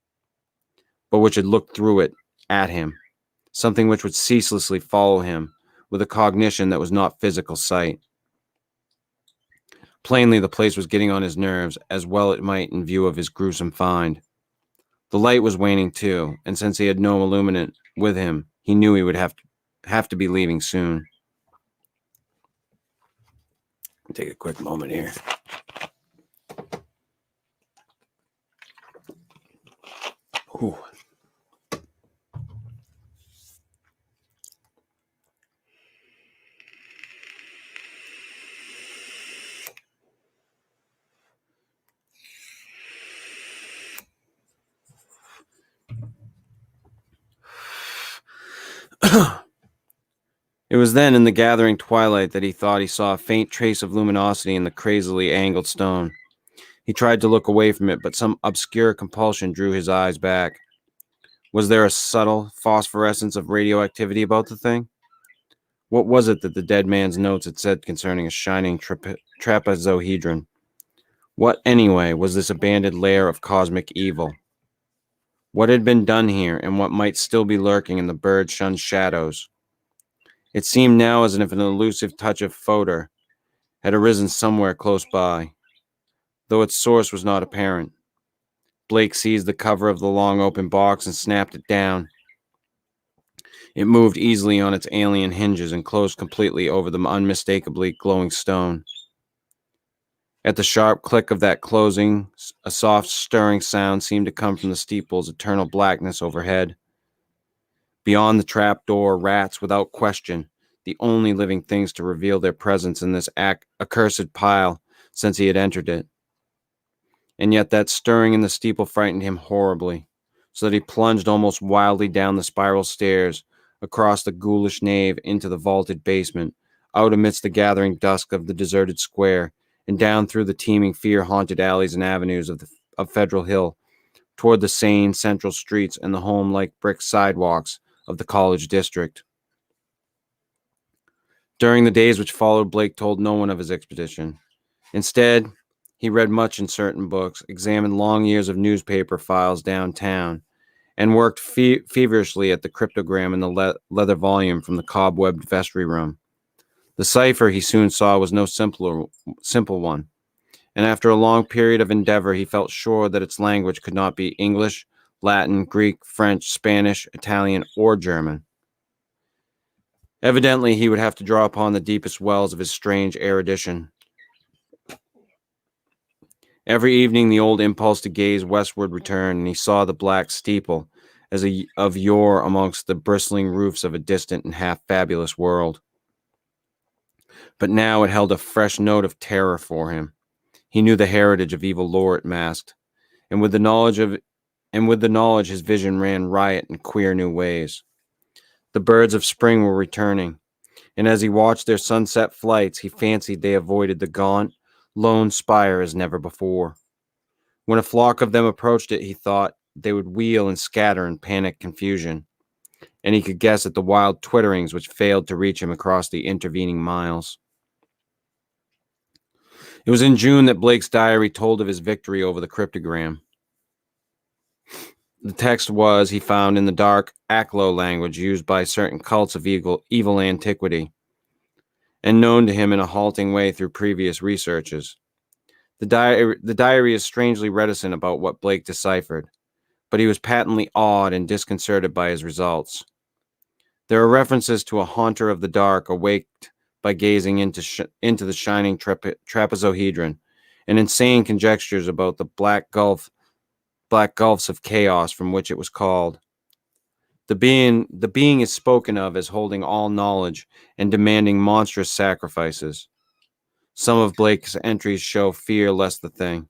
but which had looked through it at him, something which would ceaselessly follow him with a cognition that was not physical sight. Plainly, the place was getting on his nerves, as well it might in view of his gruesome find. The light was waning too, and since he had no illuminant with him, he knew he would have to be leaving soon. Take a quick moment here. Whew. It was then in the gathering twilight that he thought he saw a faint trace of luminosity in the crazily angled stone. He tried to look away from it, but some obscure compulsion drew his eyes back. Was there a subtle phosphorescence of radioactivity about the thing? What was it that the dead man's notes had said concerning a shining trapezohedron? What, anyway, was this abandoned lair of cosmic evil? What had been done here, and what might still be lurking in the bird-shunned shadows? It seemed now as if an elusive touch of fotor had arisen somewhere close by, though its source was not apparent. Blake seized the cover of the long open box and snapped it down. It moved easily on its alien hinges and closed completely over the unmistakably glowing stone. At the sharp click of that closing, a soft stirring sound seemed to come from the steeple's eternal blackness overhead. Beyond the trap door, rats, without question, the only living things to reveal their presence in this accursed pile since he had entered it. And yet that stirring in the steeple frightened him horribly, so that he plunged almost wildly down the spiral stairs, across the ghoulish nave into the vaulted basement, out amidst the gathering dusk of the deserted square, and down through the teeming, fear-haunted alleys and avenues of Federal Hill, toward the sane central streets and the home-like brick sidewalks of the college district. During the days which followed, Blake told no one of his expedition. Instead, he read much in certain books, examined long years of newspaper files downtown, and worked feverishly at the cryptogram in the leather volume from the cobwebbed vestry room. The cipher, he soon saw, was no simple one, and after a long period of endeavor, he felt sure that its language could not be English, Latin, Greek, French, Spanish, Italian, or German. Evidently, he would have to draw upon the deepest wells of his strange erudition. Every evening, the old impulse to gaze westward returned, and he saw the black steeple, of yore amongst the bristling roofs of a distant and half-fabulous world. But now it held a fresh note of terror for him. He knew the heritage of evil lore it masked, and with the knowledge his vision ran riot in queer new ways. The birds of spring were returning, and as he watched their sunset flights, he fancied they avoided the gaunt, lone spire as never before. When a flock of them approached it, he thought they would wheel and scatter in panic confusion, and he could guess at the wild twitterings which failed to reach him across the intervening miles. It was in June that Blake's diary told of his victory over the cryptogram. The text was, he found, in the dark Aklo language used by certain cults of evil antiquity, and known to him in a halting way through previous researches. The diary is strangely reticent about what Blake deciphered, but he was patently awed and disconcerted by his results. There are references to a haunter of the dark awaked by gazing into the shining trapezohedron, and insane conjectures about the black gulfs of chaos from which it was called. The being is spoken of as holding all knowledge and demanding monstrous sacrifices. Some of Blake's entries show fear lest the thing,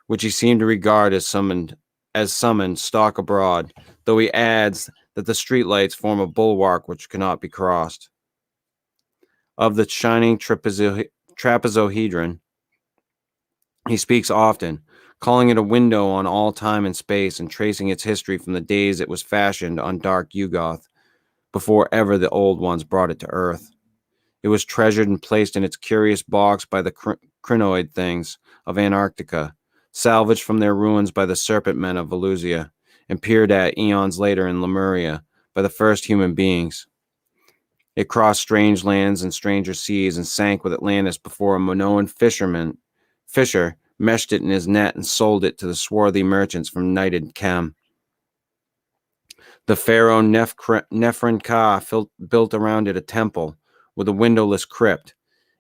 which he seemed to regard as summoned, stalk abroad, though he adds that the streetlights form a bulwark which cannot be crossed. Of the shining trapezohedron, he speaks often, calling it a window on all time and space and tracing its history from the days it was fashioned on dark Yugoth, before ever the old ones brought it to Earth. It was treasured and placed in its curious box by the crinoid things of Antarctica, salvaged from their ruins by the serpent men of Volusia, and peered at eons later in Lemuria by the first human beings. It crossed strange lands and stranger seas and sank with Atlantis before a Minoan fisher meshed it in his net and sold it to the swarthy merchants from Knighted Chem. The pharaoh Neferenka built around it a temple with a windowless crypt,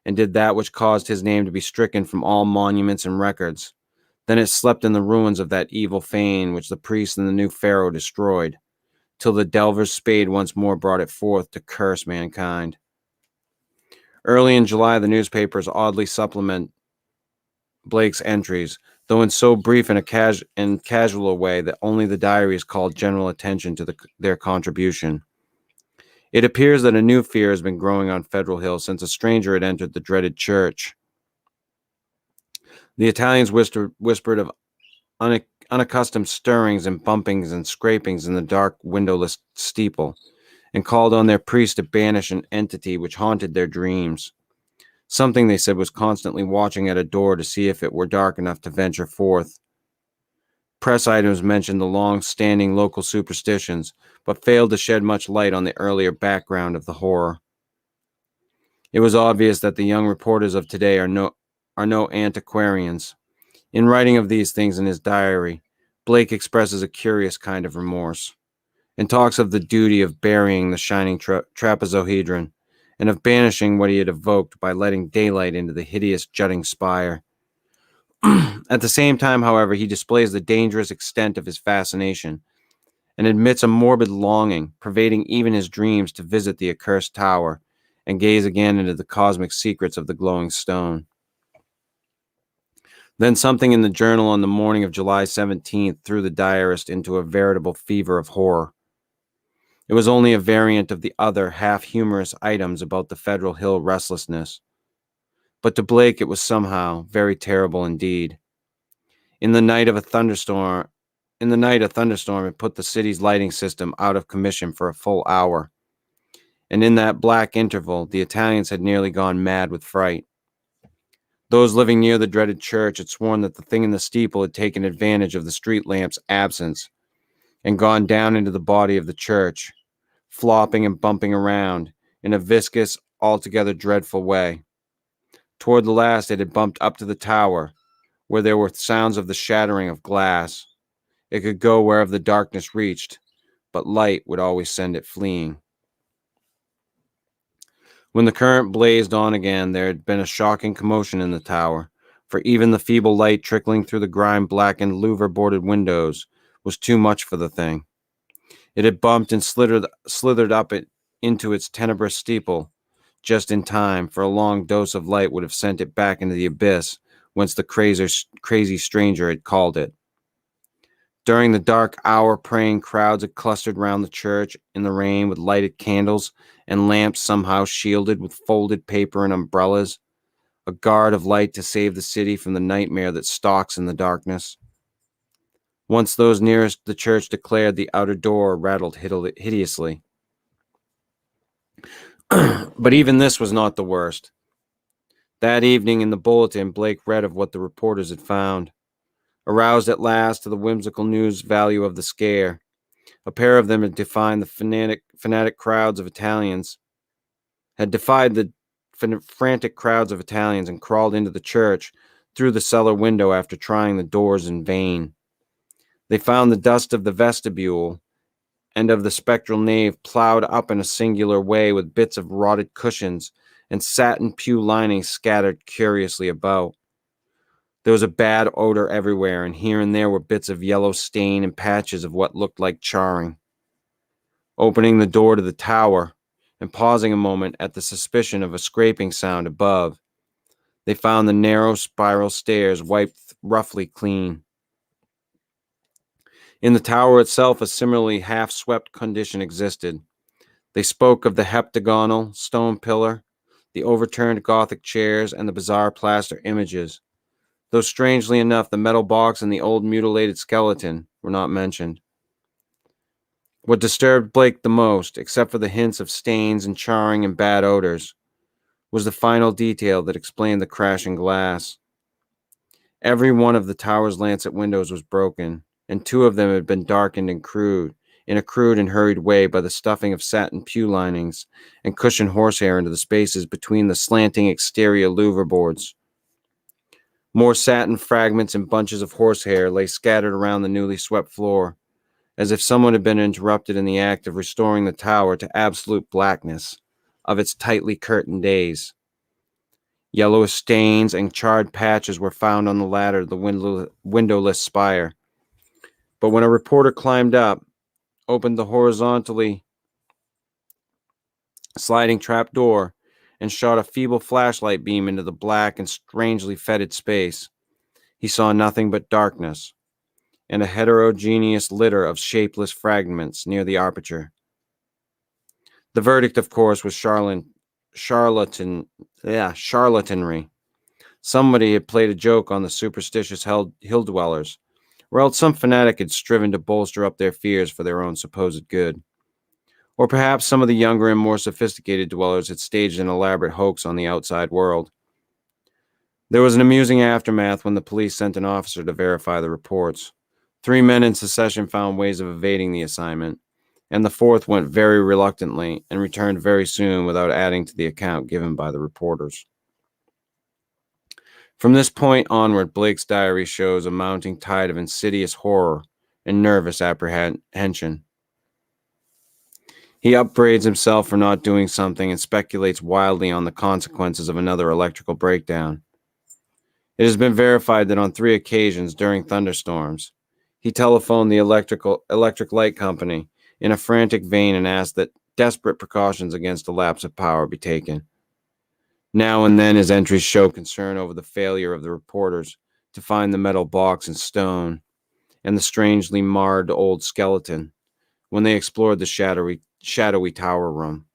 and did that which caused his name to be stricken from all monuments and records. Then it slept in the ruins of that evil fane which the priest and the new pharaoh destroyed, till the delver's spade once more brought it forth to curse mankind. Early in July, the newspapers oddly supplement Blake's entries, though in so brief and casual a way that only the diaries called general attention to their contribution. It appears that a new fear has been growing on Federal Hill since a stranger had entered the dreaded church. The Italians whispered of unaccustomed stirrings and bumpings and scrapings in the dark windowless steeple, and called on their priest to banish an entity which haunted their dreams. Something, they said, was constantly watching at a door to see if it were dark enough to venture forth. Press items mentioned the long-standing local superstitions, but failed to shed much light on the earlier background of the horror. It was obvious that the young reporters of today are no antiquarians. In writing of these things in his diary, Blake expresses a curious kind of remorse, and talks of the duty of burying the shining trapezohedron, and of banishing what he had evoked by letting daylight into the hideous jutting spire. At the same time, however, he displays the dangerous extent of his fascination, and admits a morbid longing, pervading even his dreams, to visit the accursed tower, and gaze again into the cosmic secrets of the glowing stone. Then something in the journal on the morning of July 17th threw the diarist into a veritable fever of horror. It was only a variant of the other half-humorous items about the Federal Hill restlessness. But to Blake it was somehow very terrible indeed. In the night a thunderstorm had put the city's lighting system out of commission for a full hour. And in that black interval, the Italians had nearly gone mad with fright. Those living near the dreaded church had sworn that the thing in the steeple had taken advantage of the street lamp's absence and gone down into the body of the church, flopping and bumping around in a viscous, altogether dreadful way. Toward the last, it had bumped up to the tower, where there were sounds of the shattering of glass. It could go wherever the darkness reached, but light would always send it fleeing. When the current blazed on again, there had been a shocking commotion in the tower, for even the feeble light trickling through the grime-blackened louver-boarded windows was too much for the thing. It had bumped and slithered up into its tenebrous steeple just in time, for a long dose of light would have sent it back into the abyss whence the crazy stranger had called it. During the dark hour, praying crowds had clustered round the church in the rain with lighted candles and lamps somehow shielded with folded paper and umbrellas, a guard of light to save the city from the nightmare that stalks in the darkness. Once those nearest the church declared, the outer door rattled hideously. But even this was not the worst. That evening in the bulletin, Blake read of what the reporters had found. Aroused at last to the whimsical news value of the scare, a pair of them had defied the frantic crowds of Italians and crawled into the church through the cellar window after trying the doors in vain. They found the dust of the vestibule and of the spectral nave plowed up in a singular way with bits of rotted cushions and satin pew linings scattered curiously about. There was a bad odor everywhere, and here and there were bits of yellow stain and patches of what looked like charring. Opening the door to the tower, and pausing a moment at the suspicion of a scraping sound above, they found the narrow spiral stairs wiped roughly clean. In the tower itself, a similarly half-swept condition existed. They spoke of the heptagonal stone pillar, the overturned Gothic chairs, and the bizarre plaster images, though strangely enough the metal box and the old mutilated skeleton were not mentioned. What disturbed Blake the most, except for the hints of stains and charring and bad odors, was the final detail that explained the crashing glass. Every one of the tower's lancet windows was broken, and two of them had been darkened in a crude and hurried way by the stuffing of satin pew linings and cushioned horsehair into the spaces between the slanting exterior louver boards. More satin fragments and bunches of horsehair lay scattered around the newly swept floor, as if someone had been interrupted in the act of restoring the tower to absolute blackness of its tightly curtained days. Yellowish stains and charred patches were found on the ladder of the windowless spire. But when a reporter climbed up, opened the horizontally sliding trap door, and shot a feeble flashlight beam into the black and strangely fetid space, he saw nothing but darkness and a heterogeneous litter of shapeless fragments near the aperture. The verdict, of course, was charlatanry. Somebody had played a joke on the superstitious hill dwellers, or else some fanatic had striven to bolster up their fears for their own supposed good. Or perhaps some of the younger and more sophisticated dwellers had staged an elaborate hoax on the outside world. There was an amusing aftermath when the police sent an officer to verify the reports. 3 men in succession found ways of evading the assignment, and the fourth went very reluctantly and returned very soon without adding to the account given by the reporters. From this point onward, Blake's diary shows a mounting tide of insidious horror and nervous apprehension. He upbraids himself for not doing something and speculates wildly on the consequences of another electrical breakdown. It has been verified that on 3 occasions during thunderstorms, he telephoned the electric light company in a frantic vein and asked that desperate precautions against a lapse of power be taken. Now and then his entries show concern over the failure of the reporters to find the metal box and stone and the strangely marred old skeleton when they explored the shadowy tower room.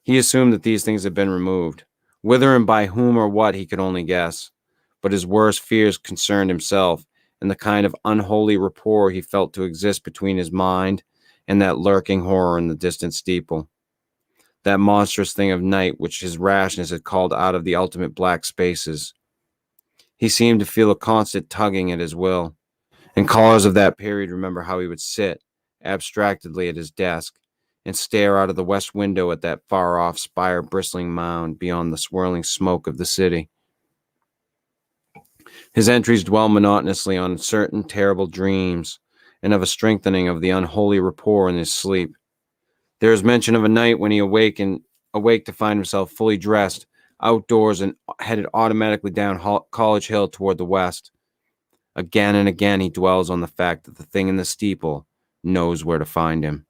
He assumed that these things had been removed. Whither and by whom or what he could only guess, but his worst fears concerned himself and the kind of unholy rapport he felt to exist between his mind and that lurking horror in the distant steeple, that monstrous thing of night which his rashness had called out of the ultimate black spaces. He seemed to feel a constant tugging at his will, and callers of that period remember how he would sit abstractedly at his desk and stare out of the west window at that far-off spire-bristling mound beyond the swirling smoke of the city. His entries dwell monotonously on certain terrible dreams and of a strengthening of the unholy rapport in his sleep. There is mention of a night when he awake to find himself fully dressed, outdoors, and headed automatically down College Hill toward the west. Again and again he dwells on the fact that the thing in the steeple knows where to find him.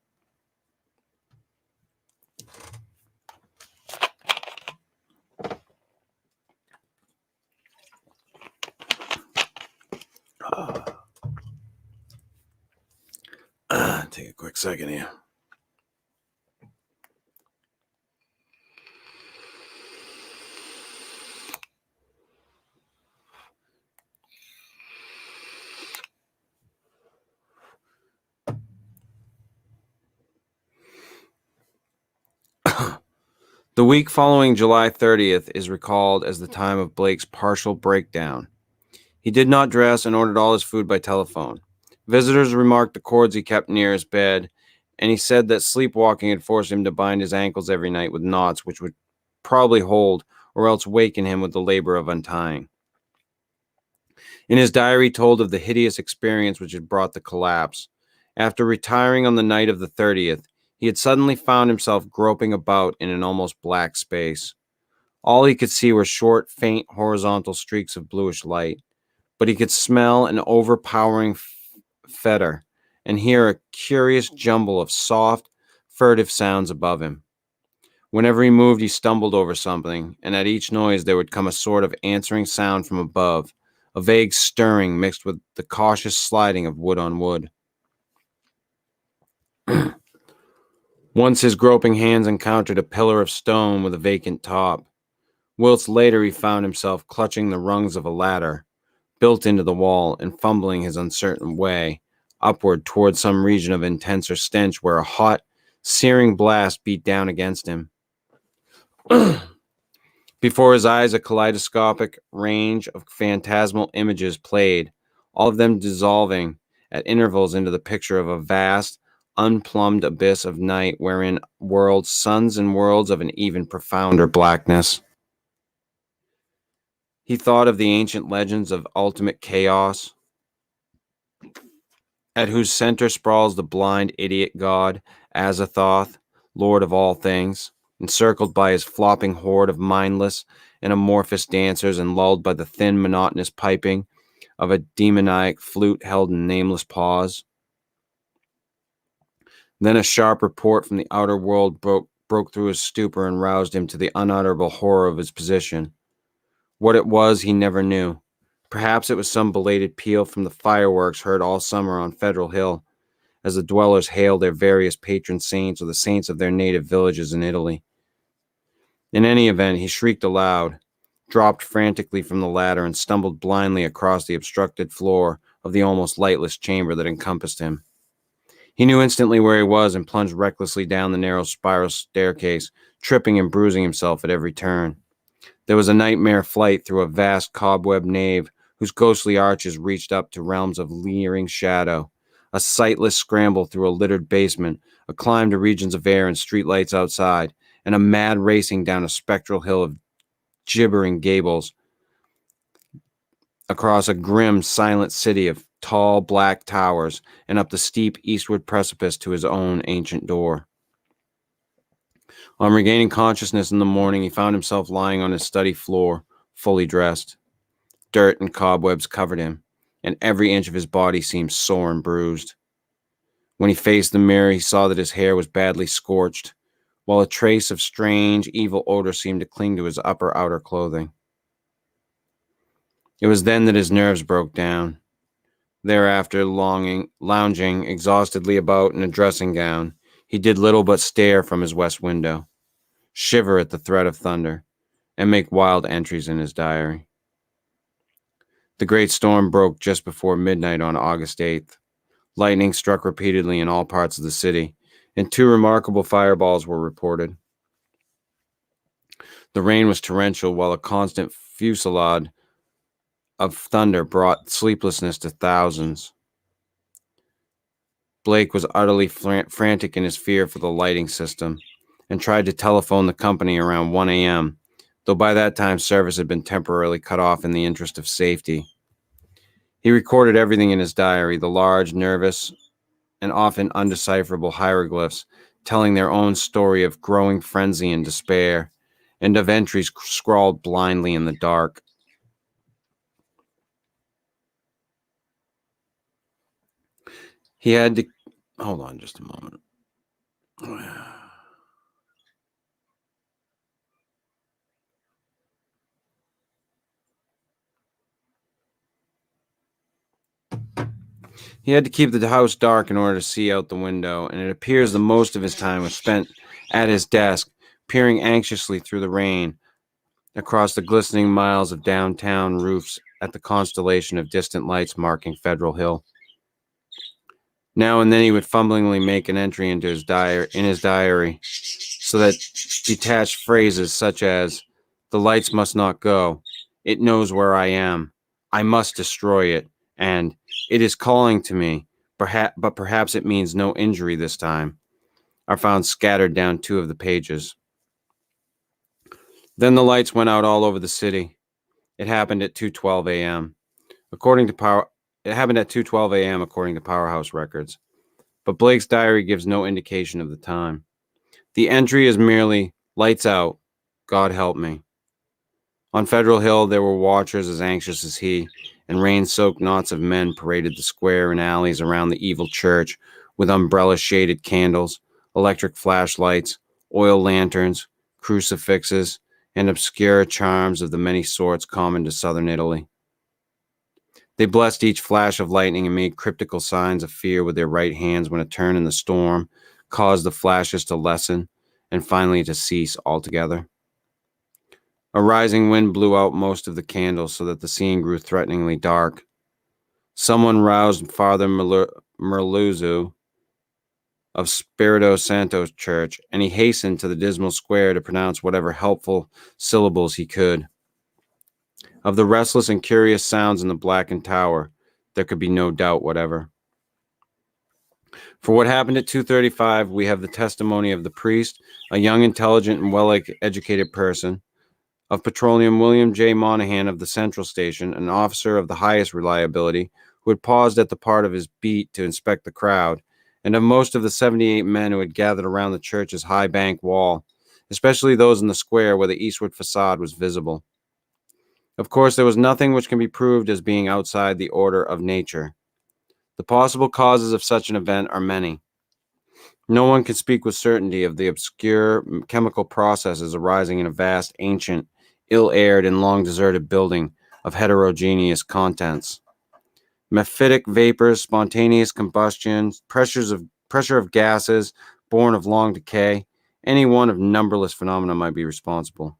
Take a quick second here. The week following July 30th is recalled as the time of Blake's partial breakdown. He did not dress and ordered all his food by telephone. Visitors remarked the cords he kept near his bed, and he said that sleepwalking had forced him to bind his ankles every night with knots which would probably hold or else waken him with the labor of untying. In his diary, he told of the hideous experience which had brought the collapse. After retiring on the night of the 30th, he had suddenly found himself groping about in an almost black space. All he could see were short, faint, horizontal streaks of bluish light, but he could smell an overpowering fetor and hear a curious jumble of soft, furtive sounds above him. Whenever he moved, he stumbled over something, and at each noise there would come a sort of answering sound from above, a vague stirring mixed with the cautious sliding of wood on wood. Once his groping hands encountered a pillar of stone with a vacant top, whilst later he found himself clutching the rungs of a ladder built into the wall and fumbling his uncertain way upward toward some region of intenser stench where a hot, searing blast beat down against him. Before his eyes, a kaleidoscopic range of phantasmal images played, all of them dissolving at intervals into the picture of a vast, unplumbed abyss of night wherein whirled suns and worlds of an even profounder blackness. He thought of the ancient legends of ultimate chaos, at whose center sprawls the blind idiot god, Azathoth, lord of all things, encircled by his flopping horde of mindless and amorphous dancers and lulled by the thin, monotonous piping of a demoniac flute held in nameless paws. Then a sharp report from the outer world broke through his stupor and roused him to the unutterable horror of his position. What it was, he never knew. Perhaps it was some belated peal from the fireworks heard all summer on Federal Hill, as the dwellers hailed their various patron saints or the saints of their native villages in Italy. In any event, he shrieked aloud, dropped frantically from the ladder, and stumbled blindly across the obstructed floor of the almost lightless chamber that encompassed him. He knew instantly where he was and plunged recklessly down the narrow spiral staircase, tripping and bruising himself at every turn. There was a nightmare flight through a vast cobweb nave whose ghostly arches reached up to realms of leering shadow, a sightless scramble through a littered basement, a climb to regions of air and streetlights outside, and a mad racing down a spectral hill of gibbering gables across a grim, silent city of tall, black towers and up the steep eastward precipice to his own ancient door. On regaining consciousness in the morning, he found himself lying on his study floor, fully dressed. Dirt and cobwebs covered him, and every inch of his body seemed sore and bruised. When he faced the mirror, he saw that his hair was badly scorched, while a trace of strange, evil odor seemed to cling to his upper outer clothing. It was then that his nerves broke down. Thereafter, lounging exhaustedly about in a dressing gown, he did little but stare from his west window, shiver at the threat of thunder, and make wild entries in his diary. The great storm broke just before midnight on August 8th. Lightning struck repeatedly in all parts of the city, and 2 remarkable fireballs were reported. The rain was torrential, while a constant fusillade of thunder brought sleeplessness to thousands. Blake was utterly frantic in his fear for the lighting system and tried to telephone the company around 1 a.m., though by that time service had been temporarily cut off in the interest of safety. He recorded everything in his diary, the large, nervous, and often undecipherable hieroglyphs telling their own story of growing frenzy and despair, and of entries scrawled blindly in the dark. He had to... Hold on just a moment. He had to keep the house dark in order to see out the window, and it appears that most of his time was spent at his desk, peering anxiously through the rain across the glistening miles of downtown roofs at the constellation of distant lights marking Federal Hill. Now and then he would fumblingly make an entry into his diary, so that detached phrases such as, "The lights must not go," "It knows where I am," "I must destroy it," and "It is calling to me, but perhaps it means no injury this time," are found scattered down two of the pages. Then the lights went out all over the city. It happened at 2:12 a.m. According to Power It happened at 2:12 a.m. according to Powerhouse records, but Blake's diary gives no indication of the time. The entry is merely, "Lights out. God help me." On Federal Hill, there were watchers as anxious as he, and rain-soaked knots of men paraded the square and alleys around the evil church with umbrella-shaded candles, electric flashlights, oil lanterns, crucifixes, and obscure charms of the many sorts common to southern Italy. They blessed each flash of lightning and made cryptical signs of fear with their right hands when a turn in the storm caused the flashes to lessen and finally to cease altogether. A rising wind blew out most of the candles so that the scene grew threateningly dark. Someone roused Father Merluzzo of Spirito Santo Church, and he hastened to the dismal square to pronounce whatever helpful syllables he could. Of the restless and curious sounds in the blackened tower, there could be no doubt whatever. For what happened at 2:35, we have the testimony of the priest, a young, intelligent, and well-educated person, of Petroleum William J. Monahan of the Central Station, an officer of the highest reliability, who had paused at the part of his beat to inspect the crowd, and of most of the 78 men who had gathered around the church's high bank wall, especially those in the square where the eastward facade was visible. Of course, there was nothing which can be proved as being outside the order of nature. The possible causes of such an event are many. No one can speak with certainty of the obscure chemical processes arising in a vast, ancient, ill-aired, and long-deserted building of heterogeneous contents. Mephitic vapors, spontaneous combustion, pressure of gases born of long decay, any one of numberless phenomena might be responsible.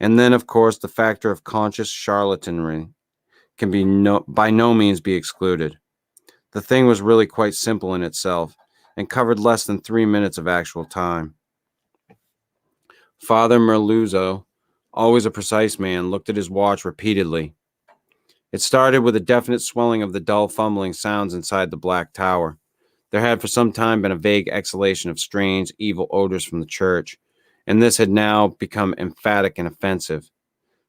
And then, of course, the factor of conscious charlatanry can by no means be excluded. The thing was really quite simple in itself, and covered less than 3 minutes of actual time. Father Merluzzo, always a precise man, looked at his watch repeatedly. It started with a definite swelling of the dull fumbling sounds inside the black tower. There had for some time been a vague exhalation of strange, evil odors from the church, and this had now become emphatic and offensive.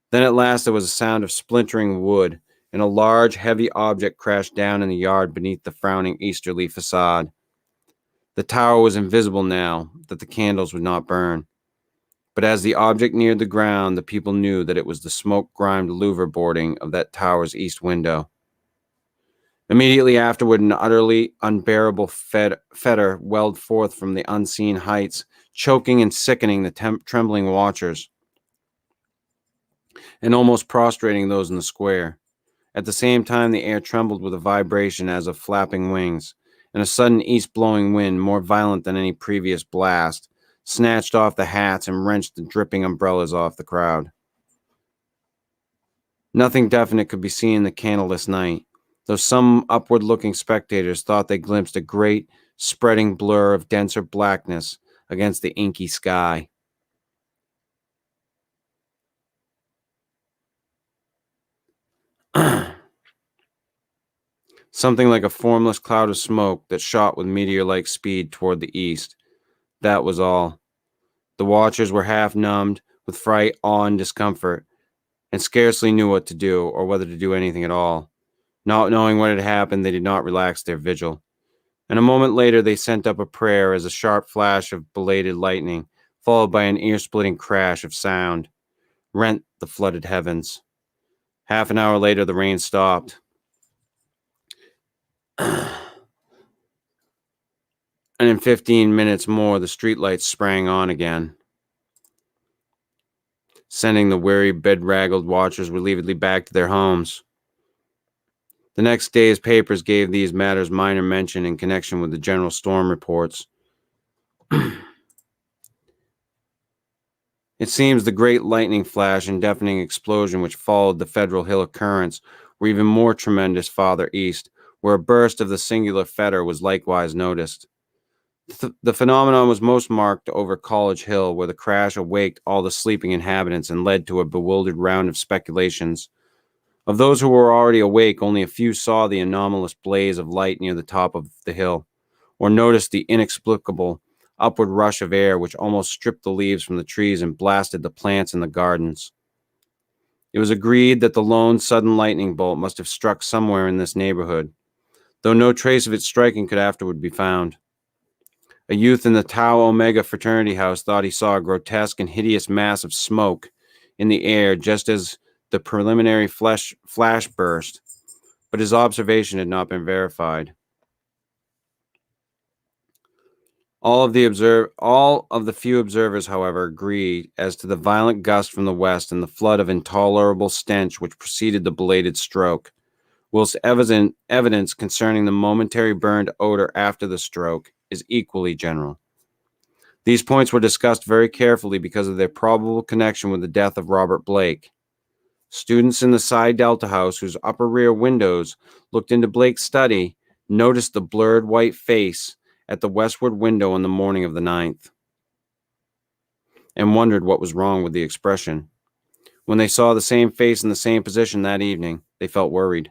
Then at last there was a sound of splintering wood, and a large, heavy object crashed down in the yard beneath the frowning easterly facade. The tower was invisible now that the candles would not burn. But as the object neared the ground, the people knew that it was the smoke-grimed louver boarding of that tower's east window. Immediately afterward, an utterly unbearable fetor welled forth from the unseen heights, choking and sickening the trembling watchers, and almost prostrating those in the square. At the same time, the air trembled with a vibration as of flapping wings, and a sudden east-blowing wind, more violent than any previous blast, snatched off the hats and wrenched the dripping umbrellas off the crowd. Nothing definite could be seen in the candleless night, though some upward-looking spectators thought they glimpsed a great, spreading blur of denser blackness against the inky sky. Something like a formless cloud of smoke that shot with meteor-like speed toward the east. That was all. The watchers were half numbed with fright, awe, and discomfort, and scarcely knew what to do, or whether to do anything at all. Not knowing what had happened, they did not relax their vigil. And a moment later, they sent up a prayer as a sharp flash of belated lightning, followed by an ear-splitting crash of sound, rent the flooded heavens. Half an hour later, the rain stopped. And in 15 minutes more, the streetlights sprang on again, sending the weary, bedraggled watchers relievedly back to their homes. The next day's papers gave these matters minor mention in connection with the general storm reports. It seems the great lightning flash and deafening explosion which followed the Federal Hill occurrence were even more tremendous farther east, where a burst of the singular fetor was likewise noticed. The phenomenon was most marked over College Hill, where the crash awaked all the sleeping inhabitants and led to a bewildered round of speculations. Of those who were already awake, only a few saw the anomalous blaze of light near the top of the hill, or noticed the inexplicable upward rush of air which almost stripped the leaves from the trees and blasted the plants in the gardens. It was agreed that the lone sudden lightning bolt must have struck somewhere in this neighborhood, though no trace of its striking could afterward be found. A youth in the Tau Omega fraternity house thought he saw a grotesque and hideous mass of smoke in the air just as the preliminary flash burst, but his observation had not been verified. All of the few observers, however, agreed as to the violent gust from the west and the flood of intolerable stench which preceded the belated stroke, whilst evidence concerning the momentary burned odor after the stroke is equally general. These points were discussed very carefully because of their probable connection with the death of Robert Blake. Students in the Psi Delta house, whose upper rear windows looked into Blake's study, noticed the blurred white face at the westward window on the morning of the 9th, and wondered what was wrong with the expression. When they saw the same face in the same position that evening, they felt worried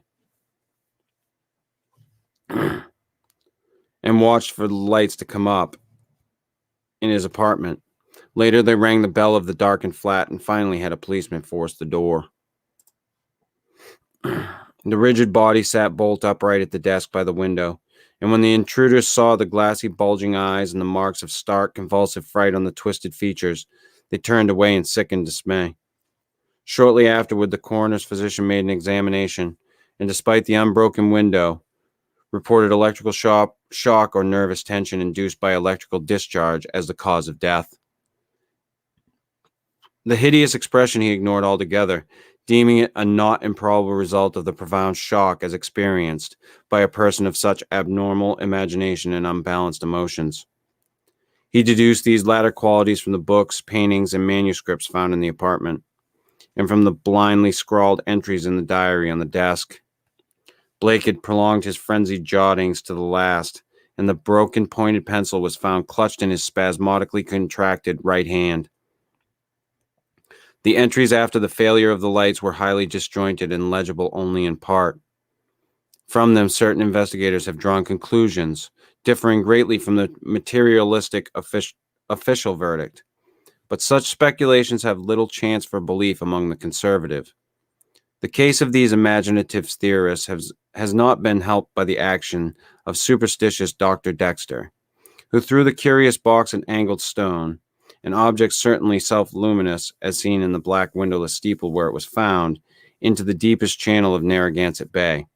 and watched for the lights to come up in his apartment. Later, they rang the bell of the darkened flat and finally had a policeman force the door. The rigid body sat bolt upright at the desk by the window, and when the intruders saw the glassy, bulging eyes and the marks of stark, convulsive fright on the twisted features, they turned away in sickened dismay. Shortly afterward, the coroner's physician made an examination, and despite the unbroken window, reported electrical shock or nervous tension induced by electrical discharge as the cause of death. The hideous expression he ignored altogether, deeming it a not improbable result of the profound shock as experienced by a person of such abnormal imagination and unbalanced emotions. He deduced these latter qualities from the books, paintings, and manuscripts found in the apartment, and from the blindly scrawled entries in the diary on the desk. Blake had prolonged his frenzied jottings to the last, and the broken pointed pencil was found clutched in his spasmodically contracted right hand. The entries after the failure of the lights were highly disjointed and legible only in part. From them, certain investigators have drawn conclusions differing greatly from the materialistic official verdict, but such speculations have little chance for belief among the conservative. The case of these imaginative theorists has not been helped by the action of superstitious Dr. Dexter, who threw the curious box and angled stone, an object certainly self-luminous, as seen in the black windowless steeple where it was found, into the deepest channel of Narragansett Bay.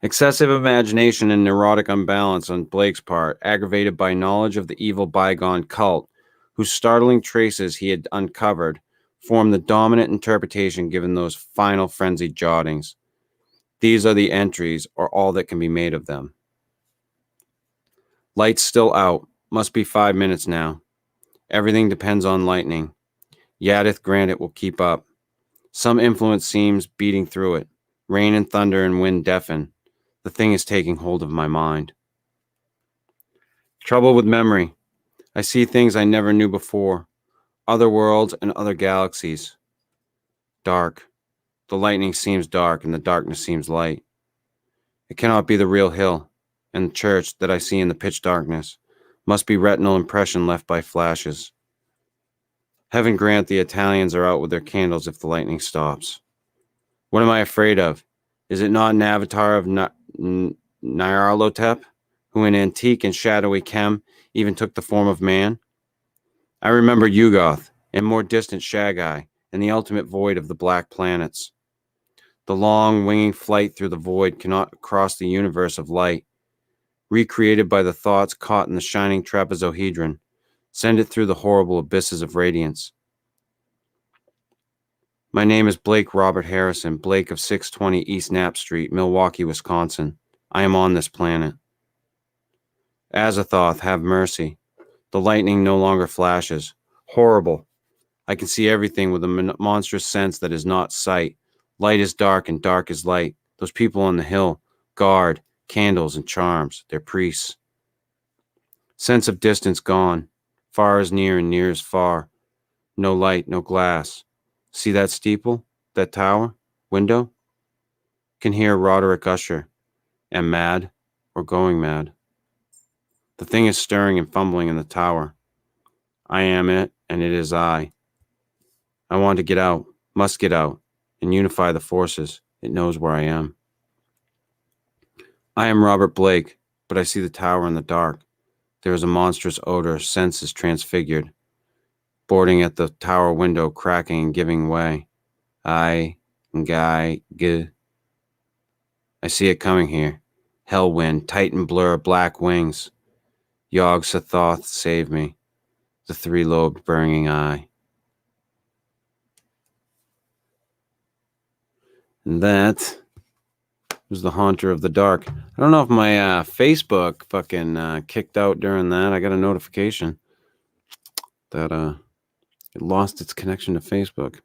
Excessive imagination and neurotic unbalance on Blake's part, aggravated by knowledge of the evil bygone cult, whose startling traces he had uncovered, formed the dominant interpretation given those final frenzied jottings. These are the entries, or all that can be made of them. Lights still out. Must be 5 minutes now. Everything depends on lightning. Yadith grant it will keep up. Some influence seems beating through it. Rain and thunder and wind deafen. The thing is taking hold of my mind. Trouble with memory. I see things I never knew before. Other worlds and other galaxies. Dark. The lightning seems dark and the darkness seems light. It cannot be the real hill and the church that I see in the pitch darkness. Must be retinal impression left by flashes. Heaven grant the Italians are out with their candles if the lightning stops. What am I afraid of? Is it not an avatar of Nyarlathotep, who in antique and shadowy Chem even took the form of man? I remember Yugoth, and more distant Shagai, and the ultimate void of the black planets. The long, winging flight through the void cannot cross the universe of light, recreated by the thoughts caught in the shining trapezohedron, send it through the horrible abysses of radiance. My name is Blake Robert Harrison, Blake of 620 East Knapp Street, Milwaukee, Wisconsin. I am on this planet. Azathoth, have mercy. The lightning no longer flashes. Horrible. I can see everything with a monstrous sense that is not sight. Light is dark and dark is light. Those people on the hill, guard, candles and charms, they're priests. Sense of distance gone. Far is near and near is far. No light, no glass. See that steeple? That tower? Window? Can hear Roderick Usher. Am mad or going mad. The thing is stirring and fumbling in the tower. I am it, and it is I. I want to get out, must get out, and unify the forces. It knows where I am. I am Robert Blake, but I see the tower in the dark. There is a monstrous odor, senses transfigured. Boarding at the tower window, cracking and giving way. I see it coming here. Hell wind, titan blur, black wings. Yog Sothoth, save me. The three-lobed burning eye. And that was The Haunter of the Dark. I don't know if my Facebook fucking kicked out during that. I got a notification that it lost its connection to Facebook.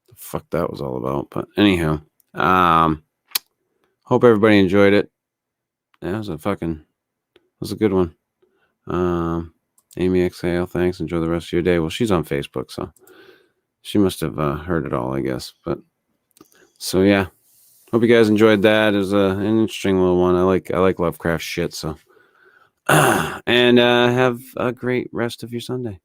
The fuck that was all about. But anyhow, hope everybody enjoyed it. That was a good one. Amy Exhale, thanks. Enjoy the rest of your day. Well, she's on Facebook, so she must have heard it all, I guess. But so yeah, hope you guys enjoyed that. It was an interesting little one. I like Lovecraft shit. So and have a great rest of your Sunday.